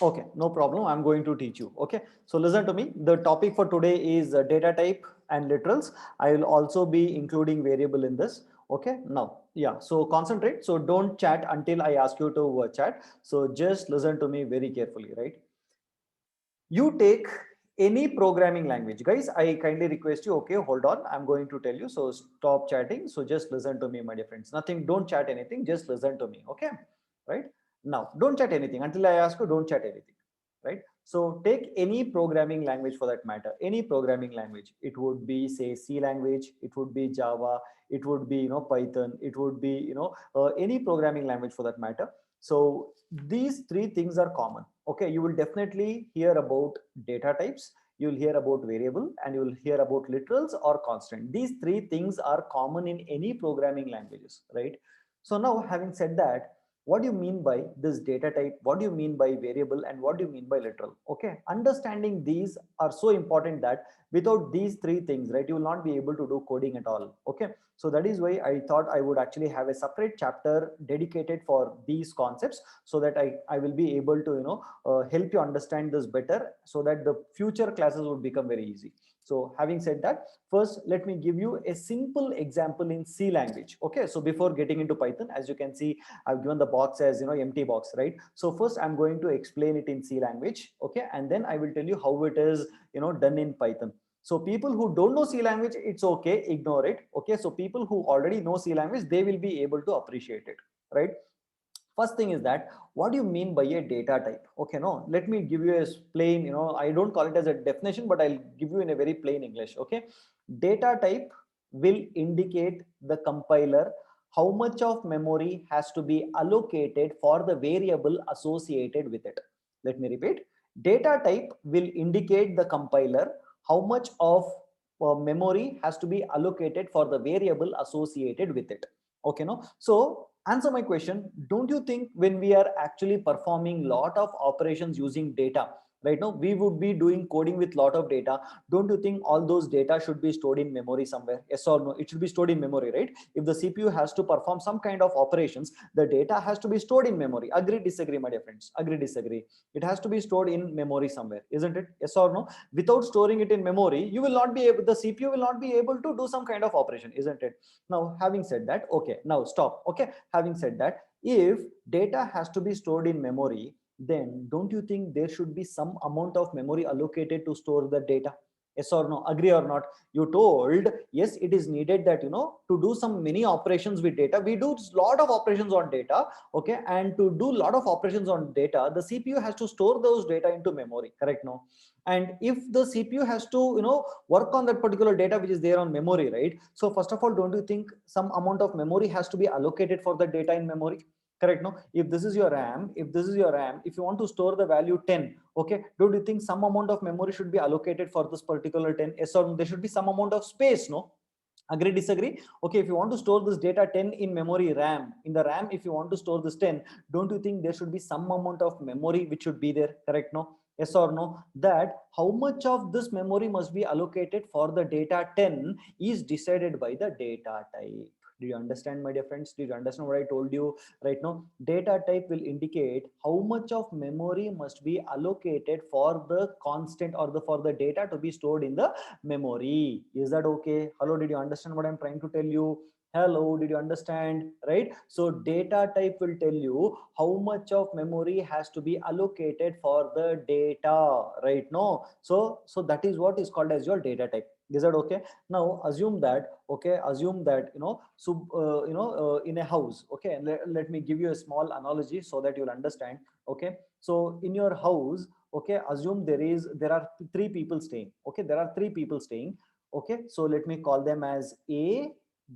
Okay, no problem. I'm going to teach you. Okay, so listen to me. The topic for today is data type and literals. I will also be including variable in this. Okay, now, yeah, so concentrate. So don't chat until I ask you to chat. So just listen to me very carefully, right? You take any programming language, guys. I kindly request you. Okay, hold on. I'm going to tell you. So stop chatting. So just listen to me, my dear friends. Nothing, don't chat anything. Just listen to me. Okay, right? Now, don't chat anything until I ask you. Don't chat anything, right? So take any programming language for that matter, any programming language. It would be say C language, it would be Java, it would be Python, it would be any programming language for that matter. So these three things are common. Okay, you will definitely hear about data types, you will hear about variable, and you will hear about literals or constant. These three things are common in any programming languages, right? So now, having said that, what do you mean by this data type, what do you mean by variable, and what do you mean by literal? Okay, understanding these are so important that without these three things, right, you will not be able to do coding at all. Okay, so that is why I thought I would actually have a separate chapter dedicated for these concepts, so that I will be able to help you understand this better, so that the future classes would become very easy. So having said that, first let me give you a simple example in C language. Okay, so before getting into Python, as you can see, I've given the box as empty box, right? So first I'm going to explain it in C language. Okay, and then I will tell you how it is done in Python. So people who don't know C language, it's okay, ignore it. Okay, so people who already know C language, they will be able to appreciate it, right? First thing is that, what do you mean by a data type? Okay, no, let me give you a plain, I don't call it as a definition, but I'll give you in a very plain English. Okay, data type will indicate the compiler how much of memory has to be allocated for the variable associated with it. Let me repeat. Data type will indicate the compiler how much of memory has to be allocated for the variable associated with it. Okay, no, so answer my question. Don't you think when we are actually performing lot of operations using data, right now we would be doing coding with lot of data, don't you think all those data should be stored in memory somewhere? Yes or no? It should be stored in memory, right? If the CPU has to perform some kind of operations, the data has to be stored in memory. Agree, disagree, my dear friends? Agree, disagree? It has to be stored in memory somewhere, isn't it? Yes or no? Without storing it in memory, you will not be able, the CPU will not be able to do some kind of operation, isn't it? Now, having said that, okay, now stop. Okay, having said that, if data has to be stored in memory, then don't you think there should be some amount of memory allocated to store the data? Yes or no? Agree or not? You told yes, it is needed that to do some many operations with data, we do lot of operations on data. Okay, and to do lot of operations on data, the CPU has to store those data into memory, correct? No? And if the CPU has to work on that particular data which is there on memory, right? So first of all, don't you think some amount of memory has to be allocated for the data in memory? Correct? No, if this is your RAM, if you want to store the value 10, okay, don't you think some amount of memory should be allocated for this particular 10? Yes or no? There should be some amount of space, no? Agree, disagree? Okay, if you want to store this data 10 in memory RAM, in the RAM, if you want to store this 10, don't you think there should be some amount of memory which should be there? Correct? No? Yes or no? That how much of this memory must be allocated for the data 10 is decided by the data type. Do you understand, my dear friends? Did you understand what I told you right now? Data type will indicate how much of memory must be allocated for the constant, or the for the data to be stored in the memory. Is that okay? Hello, did you understand what I'm trying to tell you? Hello, did you understand? Right? So data type will tell you how much of memory has to be allocated for the data, right? No, so that is what is called as your data type. Is that okay? Now assume that, okay, assume that in a house. Okay, let me give you a small analogy so that you'll understand. Okay, so in your house, okay, assume there are three people staying. Okay, there are three people staying. Okay, so let me call them as A,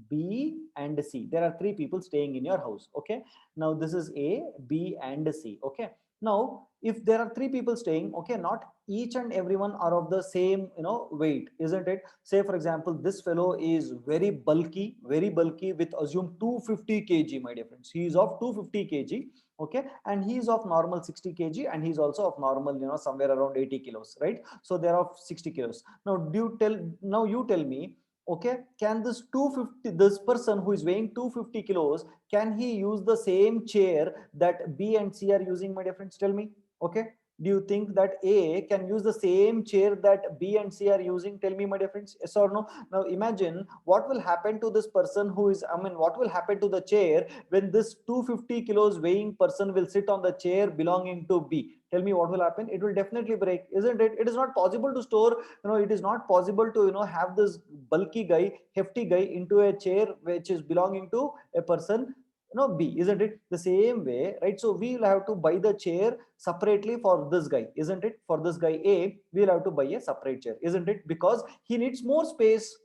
B and C. There are three people staying in your house. Okay, now this is A, B and C. Okay, now if there are three people staying, okay, not each and everyone are of the same weight, isn't it? Say for example, this fellow is very bulky with assume 250 kg, my dear friends. He is of 250 kg. Okay, and he is of normal 60 kg, and he's also of normal somewhere around 80 kilos, right? So they're of 60 kilos. Now you tell me, okay, can this 250, this person who is weighing 250 kilos, can he use the same chair that B and C are using, my dear friends? Tell me. Okay, Do you think that A can use the same chair that B and C are using? Tell me, my dear friends, yes or no? Now imagine what will happen to this person who is, I mean, what will happen to the chair when this 250 kilos weighing person will sit on the chair belonging to B? Tell me what will happen. It will definitely break, isn't it? It is not possible to store, it is not possible to, have this bulky guy, hefty guy into a chair which is belonging to a person, B, isn't it? The same way, right? So we will have to buy the chair separately for this guy, isn't it? For this guy A, we'll have to buy a separate chair, isn't it? Because he needs more space.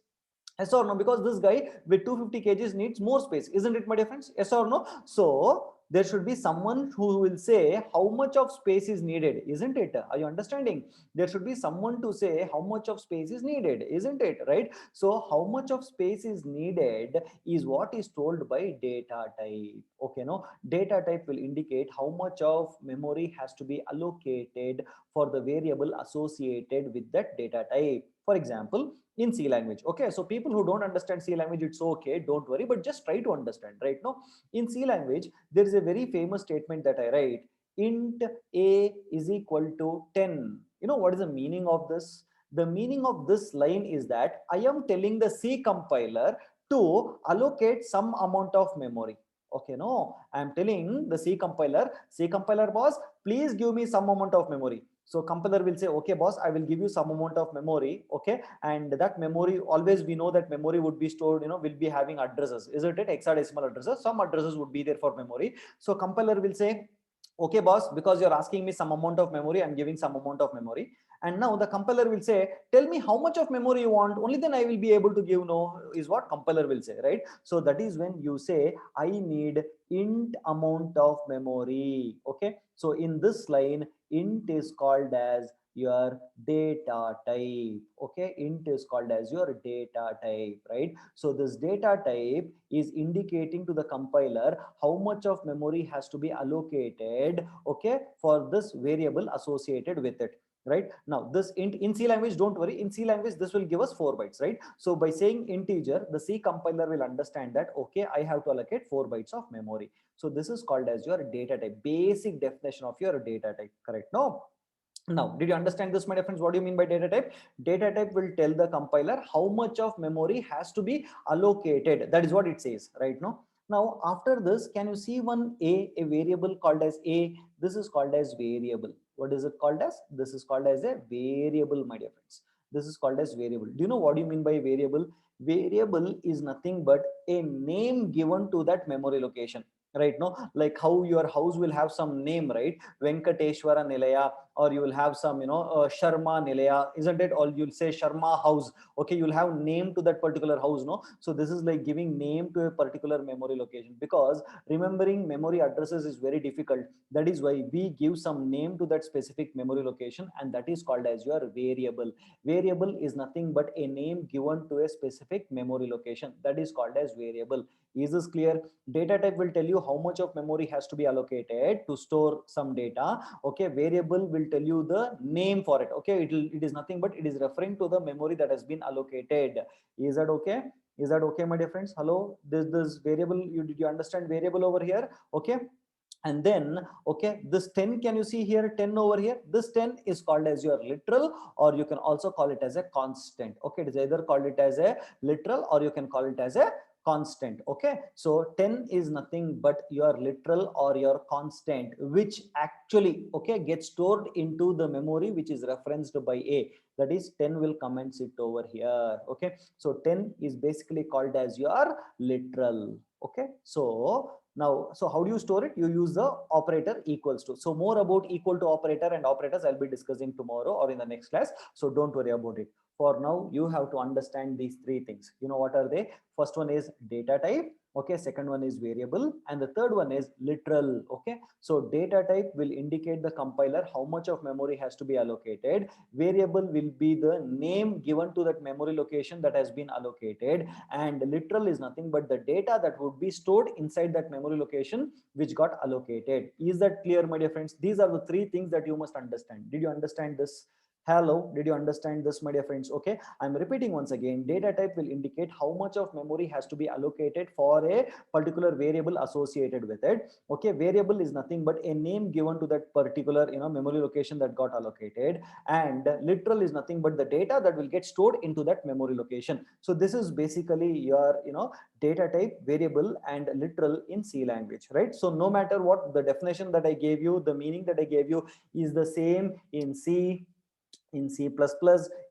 Yes or no? Because this guy with 250 kgs needs more space, isn't it, my dear friends? Yes or no? So there should be someone who will say how much of space is needed, isn't it? Are you understanding? There should be someone to say how much of space is needed, isn't it? Right? So how much of space is needed is what is told by data type. Okay, no? Data type will indicate how much of memory has to be allocated for the variable associated with that data type. For example, in C language. Okay, so people who don't understand C language, it's okay, don't worry, but just try to understand, right? Now, in C language, there is a very famous statement that I write, int A is equal to 10. You know what is the meaning of this? The meaning of this line is that I am telling the C compiler to allocate some amount of memory. Okay, no, I am telling the C compiler boss, please give me some amount of memory. So compiler will say, okay, boss, I will give you some amount of memory. Okay, and that memory, always we know that memory would be stored, will be having addresses, isn't it? Hexadecimal addresses. Some addresses would be there for memory. So compiler will say, okay, boss, because you're asking me some amount of memory, I'm giving some amount of memory. And now the compiler will say, tell me how much of memory you want, only then I will be able to give, no, is what compiler will say, right? So that is when you say, I need int amount of memory. Okay, so in this line, int is called as your data type. Okay, int is called as your data type, right? So this data type is indicating to the compiler how much of memory has to be allocated, okay, for this variable associated with it. Right now, this int in C language, don't worry, in C language this will give us 4 bytes, right? So by saying integer, the C compiler will understand that, okay, I have to allocate 4 bytes of memory. So this is called as your data type, basic definition of your data type, correct? No? Now, did you understand this, my dear friends? What do you mean by data type? Data type will tell the compiler how much of memory has to be allocated. That is what it says, right? Now, after this, can you see one a variable called as a? This is called as variable. What is it called as? This is called as a variable, my dear friends. This is called as variable. Do you know what you mean by variable? Variable is nothing but a name given to that memory location, right? No, like how your house will have some name, right? Venkateshwara Nilaya, or you will have some, Sharma Nilaya, isn't it? Or you'll say Sharma house. Okay, you'll have name to that particular house, no? So this is like giving name to a particular memory location, because remembering memory addresses is very difficult. That is why we give some name to that specific memory location, and that is called as your variable. Variable is nothing but a name given to a specific memory location. That is called as variable. Is this clear? Data type will tell you how much of memory has to be allocated to store some data. Okay, variable will tell you the name for it. Okay, it is nothing but it is referring to the memory that has been allocated. Is that okay? Is that okay, my dear friends? Hello, this variable, did you understand variable over here? Okay, and then, okay, this 10, can you see here 10 over here? This 10 is called as your literal, or you can also call it as a constant. Okay, it is either called it as a literal or you can call it as a constant. Okay, so 10 is nothing but your literal or your constant, which actually, okay, gets stored into the memory which is referenced by a, that is 10 will come and sit over here. Okay, so 10 is basically called as your literal. Okay, so now, so how do you store it? You use the operator equals to. So more about equal to operator and operators I'll be discussing tomorrow or in the next class. So don't worry about it. For now, you have to understand these three things. You know what are they? First one is data type. Okay, second one is variable, and the third one is literal. Okay, so data type will indicate the compiler how much of memory has to be allocated. Variable will be the name given to that memory location that has been allocated, and literal is nothing but the data that would be stored inside that memory location which got allocated. Is that clear, my dear friends? These are the three things that you must understand. Did you understand this? Hello, did you understand this, my dear friends? Okay, I'm repeating once again. Data type will indicate how much of memory has to be allocated for a particular variable associated with it. Okay, variable is nothing but a name given to that particular memory location that got allocated, and literal is nothing but the data that will get stored into that memory location. So this is basically your data type, variable, and literal in C language, right? So no matter what the definition that I gave you, the meaning that I gave you is the same in C, in C++,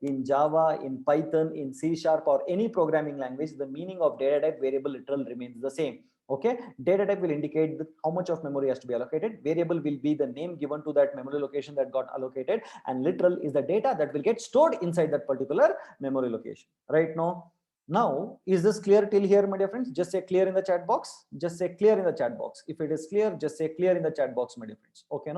in Java, in Python, in C Sharp, or any programming language. The meaning of data type, variable, literal remains the same. Okay, data type will indicate how much of memory has to be allocated. Variable will be the name given to that memory location that got allocated, and literal is the data that will get stored inside that particular memory location. Right now, is this clear till here, my dear friends? Just say clear in the chat box. Just say clear in the chat box. If it is clear, just say clear in the chat box, my dear friends. Okay,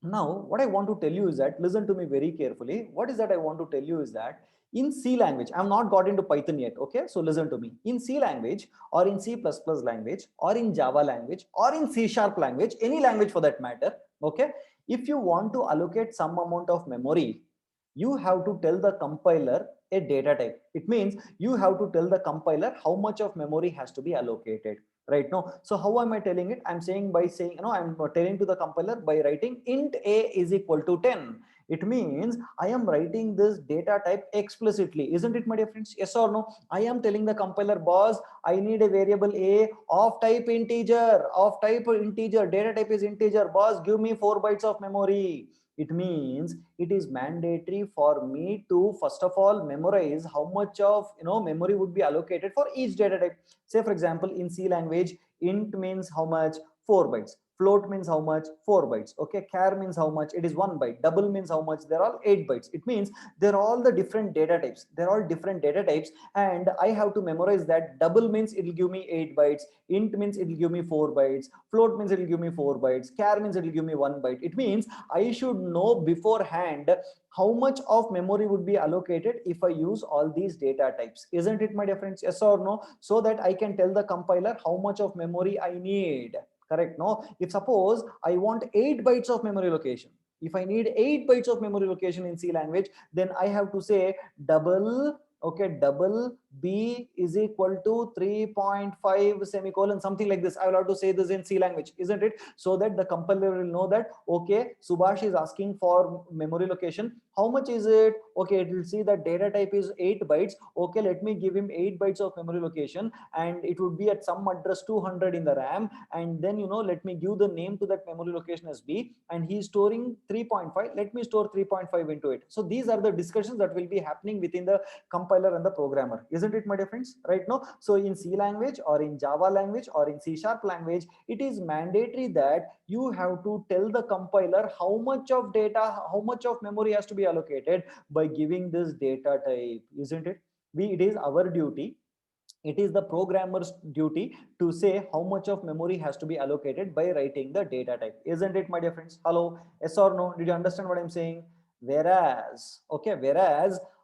now, what I want to tell you is that, listen to me very carefully. What is that I want to tell you is that in C language, I'm not got into Python yet. Okay, so listen to me. In C language, or in C++ language, or in Java language, or in C Sharp language, any language for that matter. Okay, if you want to allocate some amount of memory, you have to tell the compiler a data type. It means you have to tell the compiler how much of memory has to be allocated. Right now, so how am I telling it? I'm saying by saying, I'm telling to the compiler by writing int a is equal to 10. It means I am writing this data type explicitly, isn't it, my dear friends? Yes or no? I am telling the compiler, boss, I need a variable a of type integer, data type is integer, boss, give me 4 bytes of memory. It means it is mandatory for me to first of all memorize how much of memory would be allocated for each data type. Say for example, in C language, int means how much? 4 bytes. Float means how much? 4 bytes. Okay, char means how much? It is 1 byte. Double means how much? They're all 8 bytes. It means they're all the different data types. They're all different data types, and I have to memorize that. Double means it will give me 8 bytes. Int means it will give me 4 bytes. Float means it will give me 4 bytes. Char means it will give me 1 byte. It means I should know beforehand how much of memory would be allocated if I use all these data types. Isn't it, my dear friends? Yes or no? So that I can tell the compiler how much of memory I need. Correct? No? If suppose I want 8 bytes of memory location, if I need 8 bytes of memory location in C language, then I have to say double, okay, double b is equal to 3.5 semicolon, something like this. I will have to say this in C language, isn't it? So that the compiler will know that, okay, Subhash is asking for memory location. How much is it? Okay, it will see that data type is 8 bytes. Okay, let me give him 8 bytes of memory location, and it would be at some address 200 in the RAM. And then, let me give the name to that memory location as b, and he's storing 3.5. Let me store 3.5 into it. So these are the discussions that will be happening within the compiler and the programmer, isn't it, my dear friends? Right now, so in C language, or in Java language, or in C Sharp language, it is mandatory that you have to tell the compiler how much of data, how much of memory has to be allocated by giving this data type, isn't it? It is our duty, it is the programmer's duty to say how much of memory has to be allocated by writing the data type, isn't it, my dear friends? Hello, yes or no? Did you understand what I'm saying? Whereas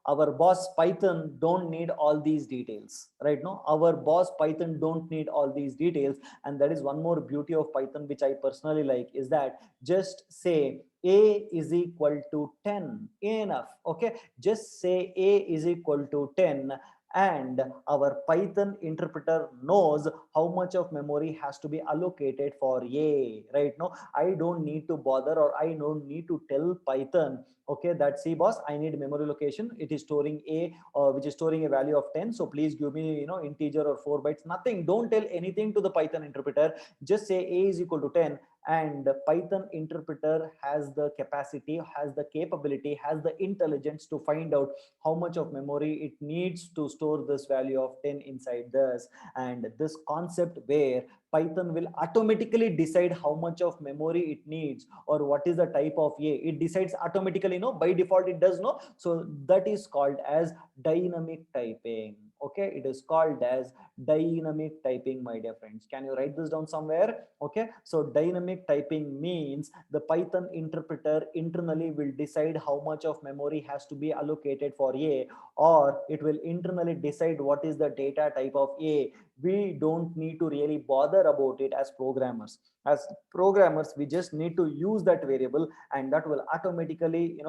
our boss Python don't need all these details, right? No, our boss Python don't need all these details. And that is one more beauty of Python which I personally like, is that just say a is equal to 10, enough. Okay, just say a is equal to 10, and our Python interpreter knows how much of memory has to be allocated for a. Right now, I don't need to bother, or I don't need to tell Python, okay, that see boss, I need memory location, it is storing a, which is storing a value of 10, so please give me integer or 4 bytes. Nothing, don't tell anything to the Python interpreter. Just say a is equal to 10, and the Python interpreter has the capacity, has the capability, has the intelligence to find out how much of memory it needs to store this value of 10 inside this. And this concept where Python will automatically decide how much of memory it needs, or what is the type of a, it decides automatically, by default it does. So that is called as dynamic typing. Okay, it is called as dynamic typing, my dear friends. Can you write this down somewhere? Okay, so dynamic typing means the Python interpreter internally will decide how much of memory has to be allocated for A, or it will internally decide what is the data type of A. We don't need to really bother about it as programmers. As programmers, we just need to use that variable, and that will automatically,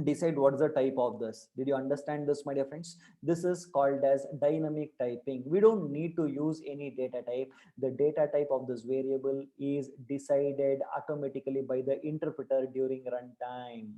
decide what's the type of this. Did you understand this, my dear friends? This is called as dynamic typing. We don't need to use any data type. The data type of this variable is decided automatically by the interpreter during runtime.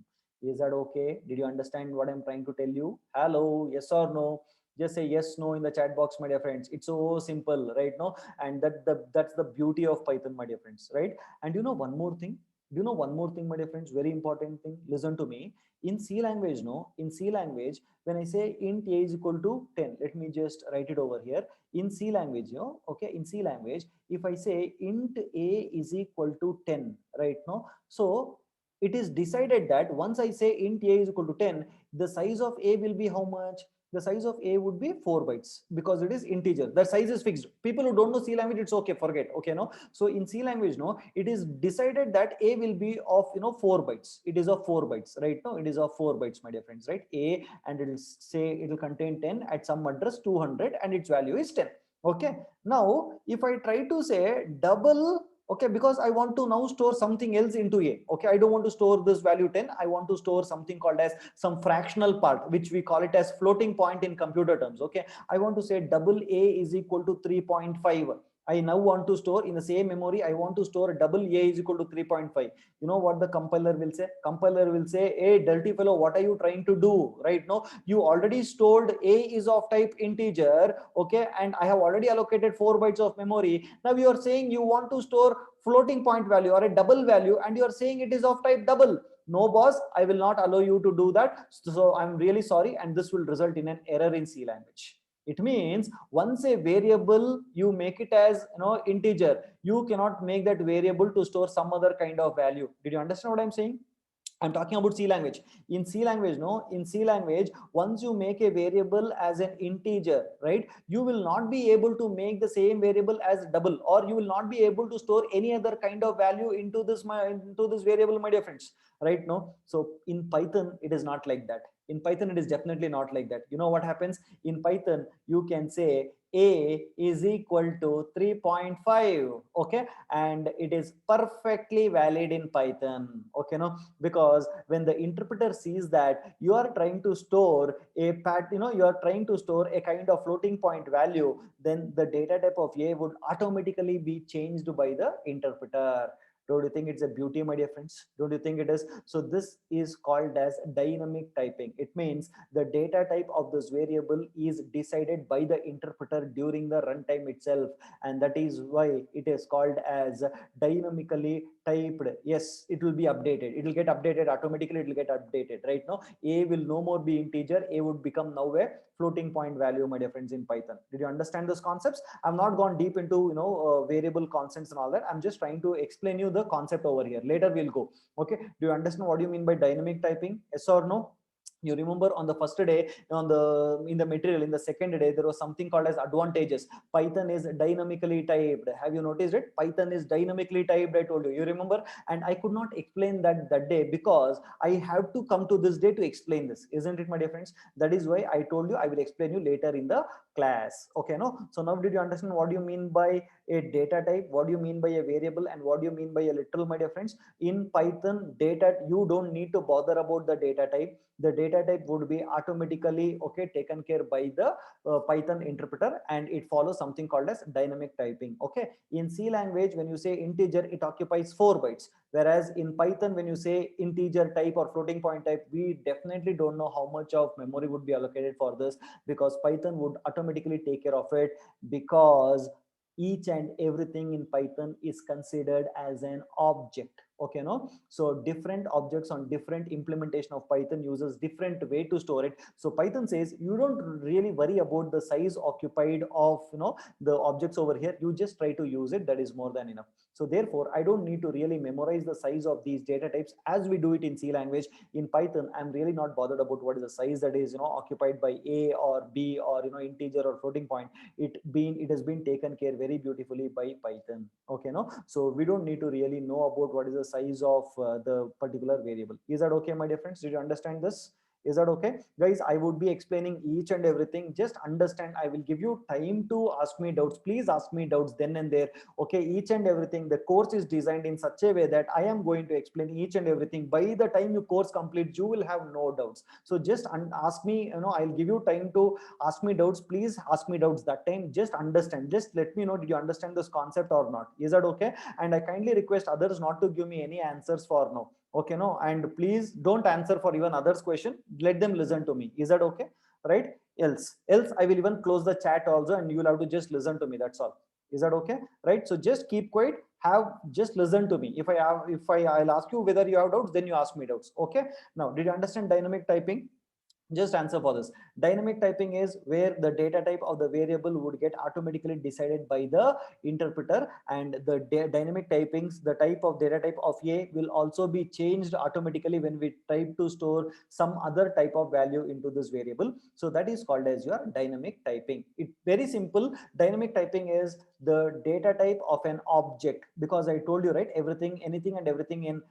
Is that okay? Did you understand what I'm trying to tell you? Hello, yes or no? Just say yes, no in the chat box, my dear friends. It's so simple, right? No, and that's the beauty of Python, my dear friends, right? And one more thing. Do you know one more thing, my dear friends? Very important thing. Listen to me. In C language, no, in C language, when I say int a is equal to 10, let me just write it over here. In C language, okay, in C language, if I say int a is equal to 10, right? No, so it is decided that once I say int a is equal to 10, the size of a will be how much? The size of a would be 4 bytes, because it is integer. The size is fixed. People who don't know C language, it's okay, forget. Okay, no. So in C language, no, it is decided that a will be of 4 bytes. It is of 4 bytes, right? No, it is of 4 bytes, my dear friends, right? A, and it will say it will contain 10 at some address 200, and its value is 10. Okay, now if I try to say double, okay, because I want to now store something else into a, okay, I don't want to store this value 10, I want to store something called as some fractional part, which we call it as floating point in computer terms. Okay, I want to say double a is equal to 3.5. I now want to store in the same memory, I want to store double a is equal to 3.5. You know what the compiler will say? Compiler will say, hey, dirty fellow, what are you trying to do? Right now, you already stored a is of type integer, okay, and I have already allocated 4 bytes of memory. Now you are saying you want to store floating point value or a double value, and you are saying it is of type double. No, boss, I will not allow you to do that. So I'm really sorry, and this will result in an error in C language. It means once a variable, you make it as integer, you cannot make that variable to store some other kind of value. Did you understand what I'm saying? I'm talking about C language. In C language, no, in C language, once you make a variable as an integer, right, you will not be able to make the same variable as double, or you will not be able to store any other kind of value into this variable, my dear friends, right? No, so in Python, it is not like that. In Python, it is definitely not like that. You know what happens in Python? You can say a is equal to 3.5, okay, and it is perfectly valid in Python. Okay, no, because when the interpreter sees that you are trying to store a you are trying to store a kind of floating point value, then the data type of a would automatically be changed by the interpreter. Don't you think it's a beauty, my dear friends? Don't you think it is? So this is called as dynamic typing. It means the data type of this variable is decided by the interpreter during the runtime itself, and that is why it is called as dynamically typed. Yes, it will be updated. It will get updated automatically. It will get updated, right? Now a will no more be integer. A would become now a floating point value, my dear friends, in Python. Did you understand those concepts? I've not gone deep into variable constants and all that. I'm just trying to explain you the concept over here. Later we'll go. Okay, do you understand what you mean by dynamic typing? Yes or no? You remember on the first day, in the material, in the second day, there was something called as advantages. Python is dynamically typed. Have you noticed it? Python is dynamically typed, I told you. You remember? And I could not explain that day because I have to come to this day to explain this, isn't it, my dear friends? That is why I told you I will explain you later in the class. Okay, no? So now did you understand what do you mean by a data type? What do you mean by a variable? And what do you mean by a literal, my dear friends? In Python, data, you don't need to bother about the data type. The data type would be automatically, okay, taken care by the Python interpreter, and it follows something called as dynamic typing. Okay, in C language, when you say integer, it occupies 4 bytes, whereas in Python, when you say integer type or floating point type, we definitely don't know how much of memory would be allocated for this, because Python would automatically take care of it, because each and everything in Python is considered as an object. Okay, no, so different objects on different implementation of Python uses different way to store it. So Python says you don't really worry about the size occupied of the objects over here, you just try to use it, that is more than enough. So therefore I don't need to really memorize the size of these data types as we do it in C language. In Python I'm really not bothered about what is the size that is occupied by A or B or integer or floating point. It has been taken care very beautifully by Python. Okay, no, so we don't need to really know about what is the size of the particular variable. Is that okay, my dear friends? Did you understand this? Is that okay, guys? I would be explaining each and everything. Just understand, I will give you time to ask me doubts. Please ask me doubts then and there. Okay, each and everything, the course is designed in such a way that I am going to explain each and everything. By the time you course complete, you will have no doubts. So just ask me, I'll give you time to ask me doubts. Please ask me doubts that time. Just understand, just let me know, did you understand this concept or not? Is that okay? And I kindly request others not to give me any answers for now. Okay, no, and please don't answer for even others question, let them listen to me. Is that okay? Right? Else I will even close the chat also and you will have to just listen to me, that's all. Is that okay? Right, so just keep quiet, have just listen to me. I'll ask you whether you have doubts, then you ask me doubts. Okay, now did you understand dynamic typing? Just answer for this. Dynamic typing is where the data type of the variable would get automatically decided by the interpreter, and the dynamic typings, the type of data type of A will also be changed automatically when we try to store some other type of value into this variable. So that is called as your dynamic typing. It very simple. Dynamic typing is the data type of an object, because I told you, right, everything, anything and everything in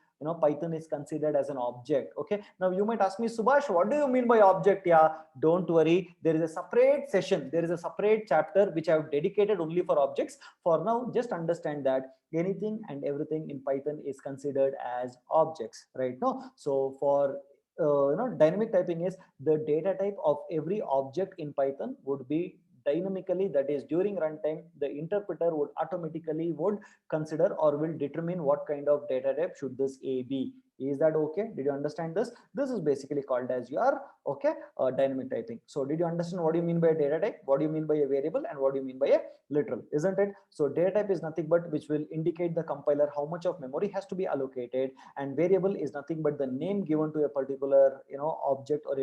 Python is considered as an object. Okay, now you might ask me, Subhash, what do you mean by object? Yeah, don't worry, there is a separate session, there is a separate chapter which I have dedicated only for objects. For now, just understand that anything and everything in Python is considered as objects, right? No, so for dynamic typing is the data type of every object in Python would be dynamically, that is during runtime the interpreter would automatically would consider or will determine what kind of data type should this A be. Is that okay? Did you understand this? This is basically called as your dynamic typing. So did you understand what do you mean by a data type, what do you mean by a variable, and what do you mean by a literal, isn't it? So data type is nothing but which will indicate the compiler how much of memory has to be allocated, and variable is nothing but the name given to a particular object or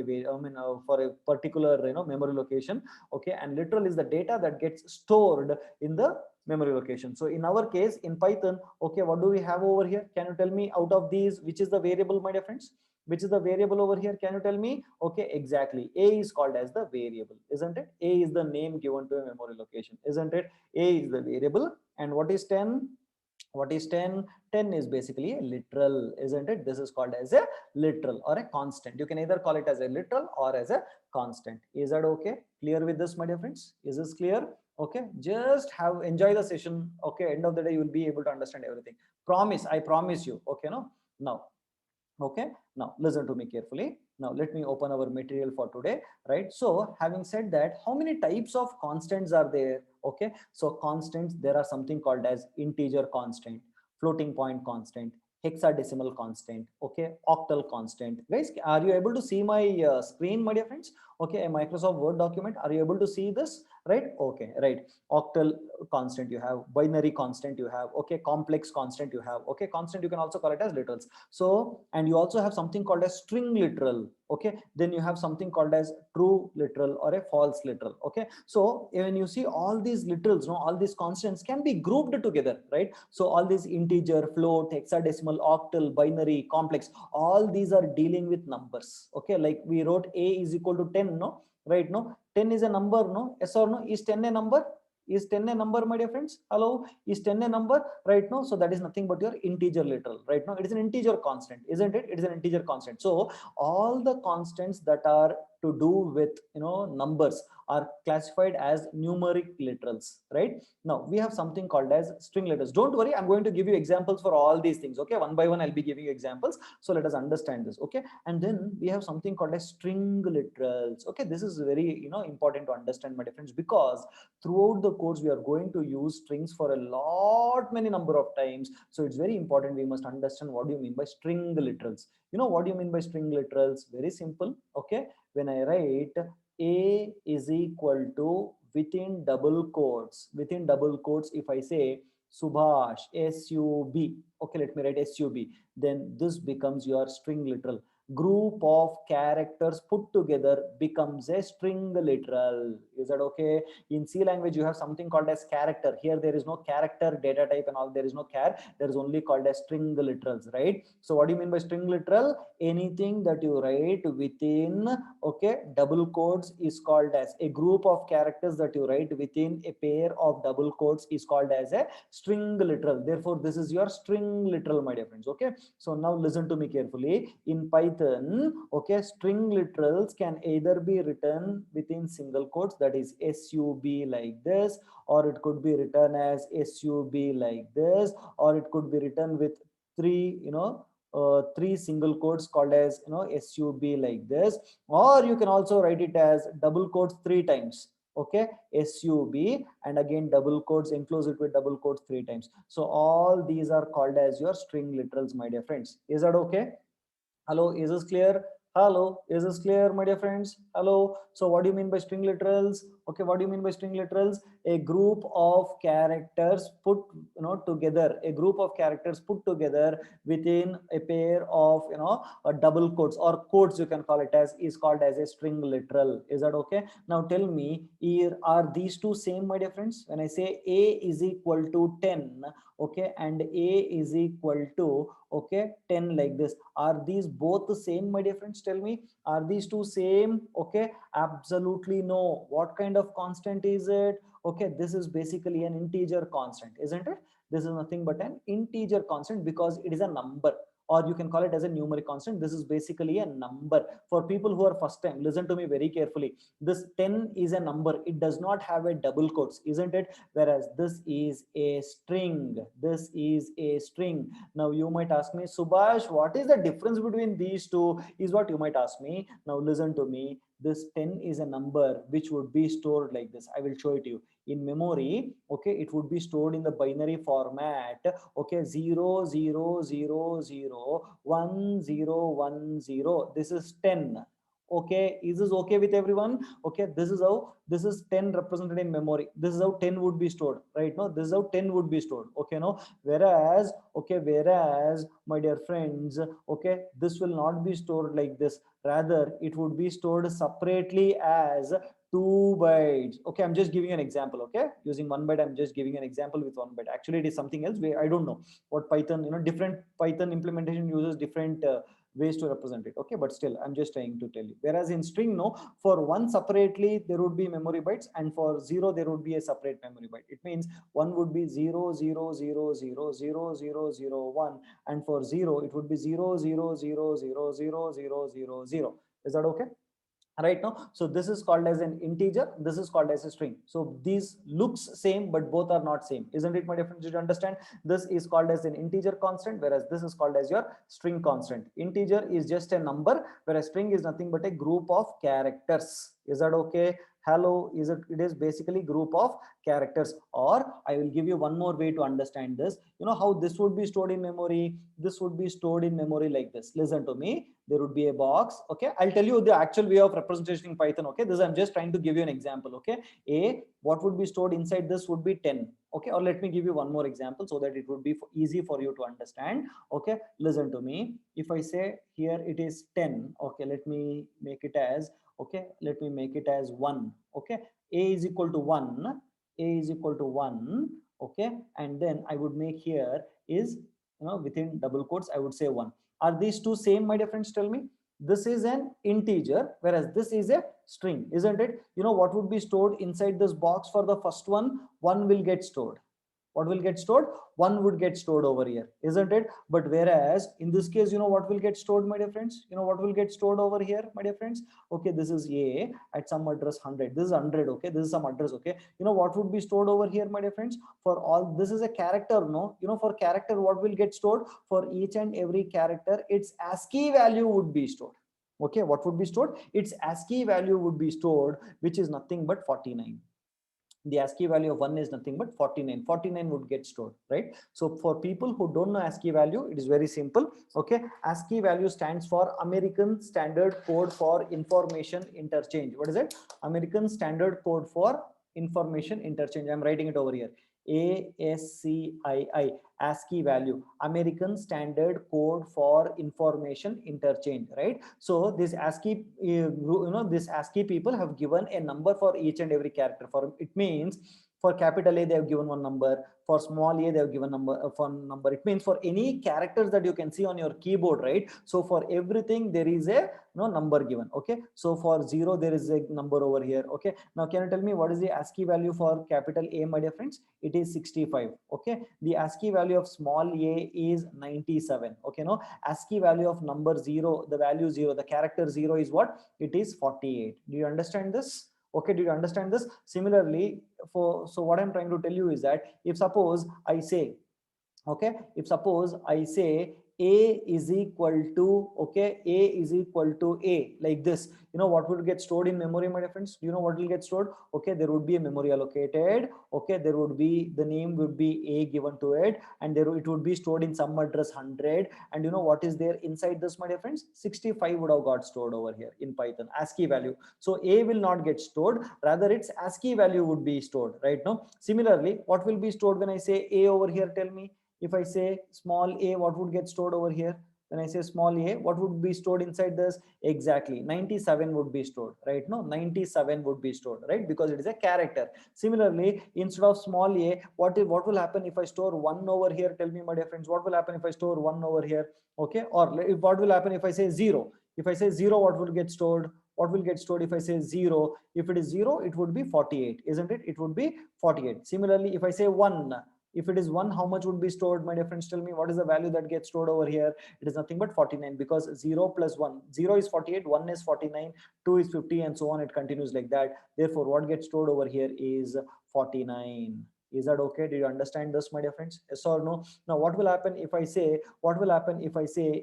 for a particular memory location. Okay, and literal is the data that gets stored in the memory location. So in our case in Python, okay, what do we have over here? Can you tell me out of these which is the variable, my dear friends? Which is the variable over here? Can you tell me? Okay, exactly, A is called as the variable, isn't it? A is the name given to a memory location, isn't it? A is the variable. And what is 10? What is 10? 10 is basically a literal, isn't it? This is called as a literal or a constant. You can either call it as a literal or as a constant. Is that okay? Clear with this, my dear friends? Is this clear? Okay, just have enjoy the session. Okay, end of the day you will be able to understand everything. Promise, I promise you. Okay, no? Now, okay, now listen to me carefully. Now let me open our material for today, right? So having said that, how many types of constants are there? Okay, so constants, there are something called as integer constant, floating point constant, hexadecimal constant, okay, octal constant. Guys, are you able to see my screen, my dear friends? Okay, a Microsoft Word document, are you able to see this? Right? Okay, right. Octal constant you have, binary constant you have, okay, complex constant you have, okay, constant you can also call it as literals. So, and you also have something called as string literal. Okay, then you have something called as true literal or a false literal. Okay, so when you see all these literals, all these constants can be grouped together, right? So all these integer, float, hexadecimal, octal, binary, complex, all these are dealing with numbers. Okay, like we wrote A is equal to 10, no? Right? No, 10 is a number, no? Yes or no? Is 10 a number? Is 10 a number, my dear friends? Hello, is 10 a number? Right now, so that is nothing but your integer literal. Right now, it is an integer constant, isn't it? It is an integer constant. So all the constants that are to do with numbers are classified as numeric literals. Right now we have something called as string literals. Don't worry, I'm going to give you examples for all these things. Okay, one by one I'll be giving you examples, so let us understand this. Okay, and then we have something called as string literals. Okay, this is very important to understand, my friends, because throughout the course we are going to use strings for a lot many number of times. So it's very important we must understand what do you mean by string literals. What do you mean by string literals? Very simple. Okay, when I write A is equal to within double quotes, if I say Subhash, SUB. Okay, let me write SUB. Then this becomes your string literal. Group of characters put together becomes a string literal. Is that okay? In C language, you have something called as character. Here, there is no character data type and all. There is no char. There is only called as string literals, right? So what do you mean by string literal? Anything that you write within, okay, double quotes is called as a group of characters that you write within a pair of double quotes is called as a string literal. Therefore, this is your string literal, my dear friends. Okay. So now listen to me carefully. In Python, okay, string literals can either be written within single quotes, that is SUB like this, or it could be written as SUB like this, or it could be written with three, three single quotes called as, SUB like this, or you can also write it as double quotes three times. Okay, SUB, and again double quotes, enclose it with double quotes three times. So all these are called as your string literals, my dear friends. Is that okay? Hello, is this clear? Hello, is this clear, my dear friends? Hello. So what do you mean by string literals? Okay, what do you mean by string literals? A group of characters put, together, a group of characters put together within a pair of, a double quotes or quotes, you can call it as, is called as a string literal. Is that okay? Now tell me, here are these two same, my dear friends? When I say A is equal to 10, okay, and A is equal to, okay, 10 like this, are these both the same, my dear friends? Tell me, are these two same? Okay, absolutely no. What kind of constant is it? Okay, this is basically an integer constant, isn't it? This is nothing but an integer constant because it is a number, or you can call it as a numeric constant. This is basically a number. For people who are first time, listen to me very carefully. This 10 is a number. It does not have a double quotes, isn't it? Whereas this is a string. This is a string. Now you might ask me, Subhash, what is the difference between these two? Is what you might ask me. Now listen to me. This 10 is a number which would be stored like this. I will show it to you. In memory, okay, it would be stored in the binary format. Okay, 0 0 0 0 1 0 1 0. This is 10. Okay, is this okay with everyone? Okay, this is how, this is 10 represented in memory. This is how 10 would be stored, right? No, this is how 10 would be stored. Okay, no, whereas, okay, whereas, my dear friends, okay, this will not be stored like this. Rather, it would be stored separately as 2 bytes. Okay, I'm just giving an example. Okay, using 1 byte, I'm just giving an example with 1 byte. Actually, it is something else. I don't know what Python, different Python implementation uses different ways to represent it. Okay, but still, I'm just trying to tell you. Whereas in string, no, for one separately there would be memory bytes, and for 0 there would be a separate memory byte. It means one would be 0 0 0 0 0 0 0 1, and for 0 it would be 0 0 0 0 0 0 0 0. Is that okay? Right now, so this is called as an integer, this is called as a string. So these looks same, but both are not same, isn't it, my dear friends? Did you understand? This is called as an integer constant, whereas this is called as your string constant. Integer is just a number, whereas string is nothing but a group of characters. Is that okay? Hello, is it is basically group of characters. Or I will give you one more way to understand this. You know how this would be stored in memory? This would be stored in memory like this. Listen to me. There would be a box. Okay, I'll tell you the actual way of representation in Python. Okay, this I'm just trying to give you an example. Okay, what would be stored inside this would be 10. Okay, or let me give you one more example so that it would be easy for you to understand. Okay, listen to me. If I say here it is 10, okay, let me make it as, okay, let me make it as 1. Okay, a is equal to 1, a is equal to 1. Okay, and then I would make here is, within double quotes I would say 1. Are these two same, my dear friends? Tell me. This is an integer, whereas this is a string, isn't it? You know what would be stored inside this box for the first one? 1 will get stored. What will get stored? 1 would get stored over here, isn't it? But whereas in this case, what will get stored, my dear friends? What will get stored over here, my dear friends? Okay, this is a at some address 100. This is 100. Okay, this is some address. Okay, what would be stored over here, my dear friends? For all, this is a character, no? For character, what will get stored? For each and every character, its ASCII value would be stored. Okay, what would be stored? Its ASCII value would be stored, which is nothing but 49. The ASCII value of 1 is nothing but 49. 49 would get stored, right? So for people who don't know ASCII value, it is very simple. Okay, ASCII value stands for American Standard Code for Information Interchange. What is it? American Standard Code for Information Interchange. I'm writing it over here. ASCII, ASCII value, American Standard Code for Information Interchange, right? So this ASCII, this ASCII people have given a number for each and every character. For it means for capital A they have given one number, for small a they have given number for number. It means for any characters that you can see on your keyboard, right? So for everything there is a number given. Okay, so for 0 there is a number over here. Okay, now can you tell me what is the ASCII value for capital A, my dear friends? It is 65. Okay, the ASCII value of small a is 97. Okay, no, ASCII value of number 0, the value 0, the character 0 is what? It is 48. Do you understand this? Okay, do you understand this? Similarly, so what I'm trying to tell you is that if suppose I say, okay, if suppose I say a is equal to, okay, a is equal to a, like this, what will get stored in memory, my dear friends? Do you know what will get stored? Okay, there would be a memory allocated. Okay, there would be, the name would be a given to it, and there it would be stored in some address 100. And what is there inside this, my dear friends? 65 would have got stored over here in Python, ASCII value. So a will not get stored, rather its ASCII value would be stored, right? Now similarly, what will be stored when I say a over here? Tell me. If I say small a, what would get stored over here? When I say small a, what would be stored inside this? Exactly 97 would be stored, right? No, 97 would be stored, right? Because it is a character. Similarly, instead of small a, what will happen if I store 1 over here? Tell me, my dear friends, what will happen if I store 1 over here? Okay, or what will happen if I say 0? If I say 0, what will get stored? What will get stored if I say 0? If it is 0, it would be 48, isn't it? It would be 48. Similarly, if I say 1, if it is 1, how much would be stored, my dear friends? Tell me, what is the value that gets stored over here? It is nothing but 49, because 0 plus 1, 0 is 48, 1 is 49, 2 is 50, and so on. It continues like that. Therefore, what gets stored over here is 49. Is that okay? Do you understand this, my dear friends? Yes or no? Now what will happen if I say,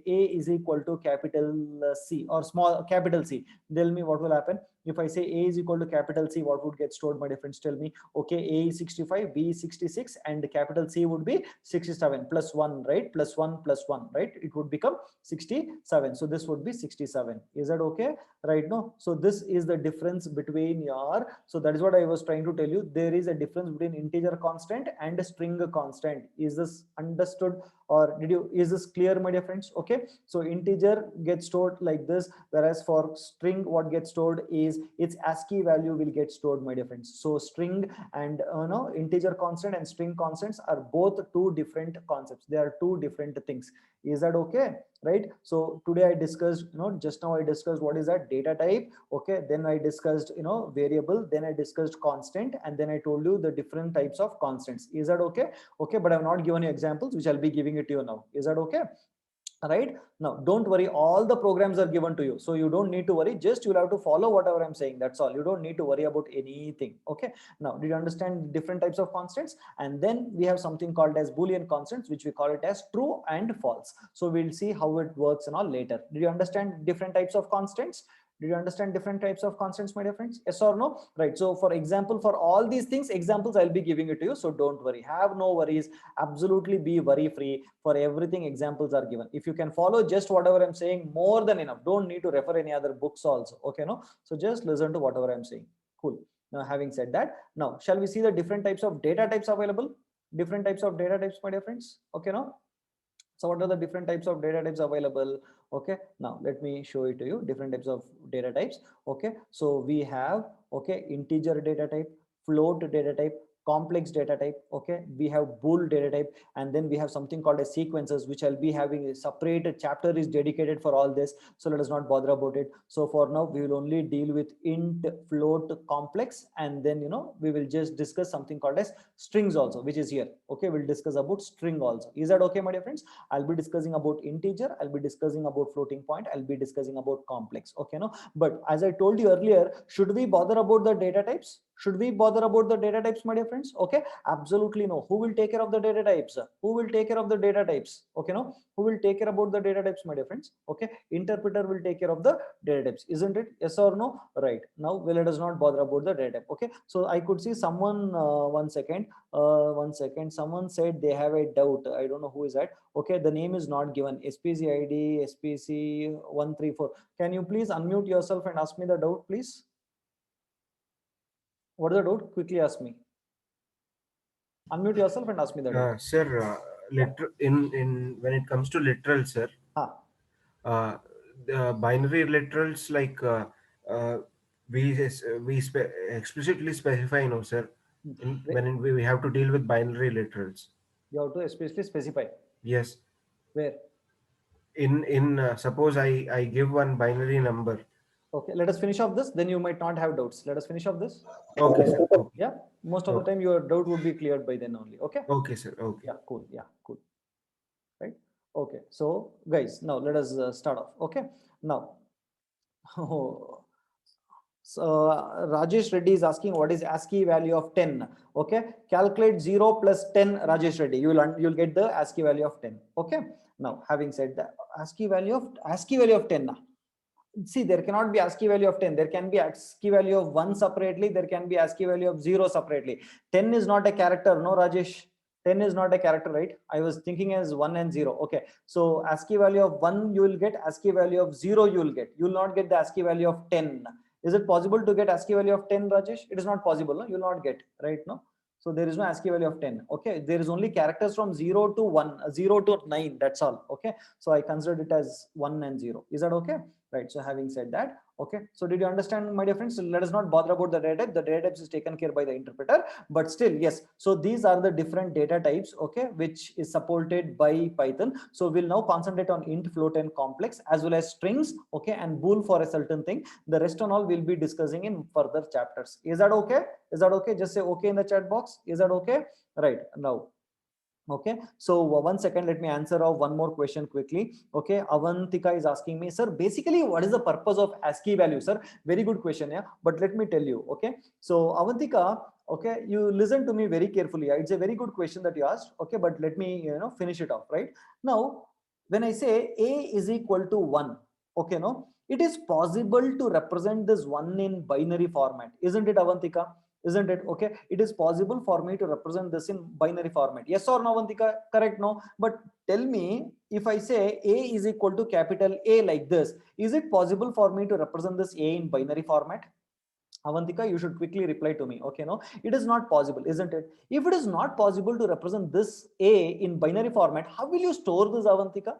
a is equal to capital C or small capital C? Tell me what will happen if I say a is equal to capital C. What would get stored, my dear friends? Tell me. Okay, a is 65, b is 66, and capital C would be 67 plus 1, right? Plus 1 plus 1, right? It would become 67. So this would be 67. Is that okay? Right? No, so this is the difference between your, so that is what I was trying to tell you. There is a difference between integer constant and a string constant. Is this understood, or is this clear, my dear friends? Okay, so integer gets stored like this, whereas for string what gets stored is its ASCII value will get stored, my dear friends. So string and integer constant and string constants are both two different concepts. They are two different things. Is that okay? Right? So today I discussed, just now I discussed what is that data type. Okay, then I discussed variable, then I discussed constant, and then I told you the different types of constants. Is that okay? Okay, but I have not given you examples, which I'll be giving it to you now. Is that okay? Right? Now don't worry, all the programs are given to you, so you don't need to worry. Just you'll have to follow whatever I'm saying. That's all. You don't need to worry about anything. Okay, now did you understand different types of constants? And then we have something called as Boolean constants, which we call it as true and false. So we'll see how it works and all later. Did you understand different types of constants? Did you understand different types of constants, my dear friends? Yes or no? Right. So for example, for all these things, examples I'll be giving it to you. So don't worry. Have no worries. Absolutely be worry free. For everything, examples are given. If you can follow just whatever I'm saying, more than enough. Don't need to refer any other books also. Okay, no? So just listen to whatever I'm saying. Cool. Now, having said that, now shall we see the different types of data types available? Different types of data types, my dear friends. Okay, no? So what are the different types of data types available? Okay, now let me show it to you. Different types of data types. Okay, so we have, okay, integer data type, float data type, complex data type. Okay, we have bool data type, and then we have something called as sequences, which I'll be having a separate chapter is dedicated for all this, so let us not bother about it. So for now we will only deal with int, float, complex, and then we will just discuss something called as strings also, which is here. Okay, we'll discuss about string also. Is that okay, my dear friends? I'll be discussing about integer, I'll be discussing about floating point, I'll be discussing about complex. Okay, no, but as I told you earlier, should we bother about the data types? Should we bother about the data types, my dear friends? Okay, absolutely no. Who will take care of the data types? Who will take care of the data types? Okay, no, who will take care about the data types, my dear friends? Okay, interpreter will take care of the data types, isn't it? Yes or no? Right. Now, well, let us not bother about the data type. Okay, so I could see someone, one second, someone said they have a doubt. I don't know who is that. Okay, the name is not given. SPC ID, SPC 134. Can you please unmute yourself and ask me the doubt, please? What is the doubt? Quickly ask me. Unmute yourself and ask me the doubt. Sir, Yeah. in when it comes to literal, sir, Ah, the binary literals like uh, we explicitly specify, no, sir, we have to deal with binary literals. you have to especially specify Yes. where. In suppose I give one binary number. Okay, let us finish off this. Then you might not have doubts. Let us finish off this. Okay, sir. Okay. Yeah, most of the Okay. time your doubt would be cleared by then only. Okay. Okay, sir. Okay. Yeah, cool. Yeah, cool. Right. Okay. So, guys, now let us start off. Okay. Now, so Rajesh Reddy is asking what is ASCII value of 10. Okay, calculate 0 plus 10. Rajesh Reddy, you'll get the ASCII value of 10. Okay. Now, having said that, ASCII value of 10. See, there cannot be ASCII value of 10. There can be ASCII value of 1 separately. There can be ASCII value of 0 separately. 10 is not a character. No, Rajesh. 10 is not a character, right? I was thinking as 1 and 0. Okay. So ASCII value of 1 you will get, ASCII value of 0 you will get. You will not get the ASCII value of 10. Is it possible to get ASCII value of 10, Rajesh? It is not possible. No? You will not get, right? No. So there is no ASCII value of 10. Okay. There is only characters from 0 to 1, 0 to 9. That's all. Okay. So I considered it as 1 and 0. Is that okay? Right. So having said that, okay, so did you understand, my dear friends? So let us not bother about the data type. The data types is taken care by the interpreter, but still, yes. So these are the different data types, okay, which is supported by Python. So we'll now concentrate on int, float, and complex, as well as strings, okay, and bool for a certain thing. The rest on all we'll be discussing in further chapters. Is that okay? Is that okay? Just say okay in the chat box. Is that okay? Right now. Okay, so 1 second, let me answer of one more question quickly. Okay, Avantika is asking me, sir, basically what is the purpose of ASCII value, sir? Very good question. Yeah, but let me tell you. Okay, so Avantika, okay, you listen to me very carefully. Yeah? It's a very good question that you asked. Okay, but let me finish it off. Right now, when I say a is equal to 1, okay, no, it is possible to represent this 1 in binary format, isn't it, Avantika? Isn't it? Okay, it is possible for me to represent this in binary format. Yes or no, Avantika? Correct? No, but tell me, if I say a is equal to capital A like this, is it possible for me to represent this a in binary format? Avantika, you should quickly reply to me. Okay, no, it is not possible, isn't it? If it is not possible to represent this a in binary format, how will you store this, Avantika?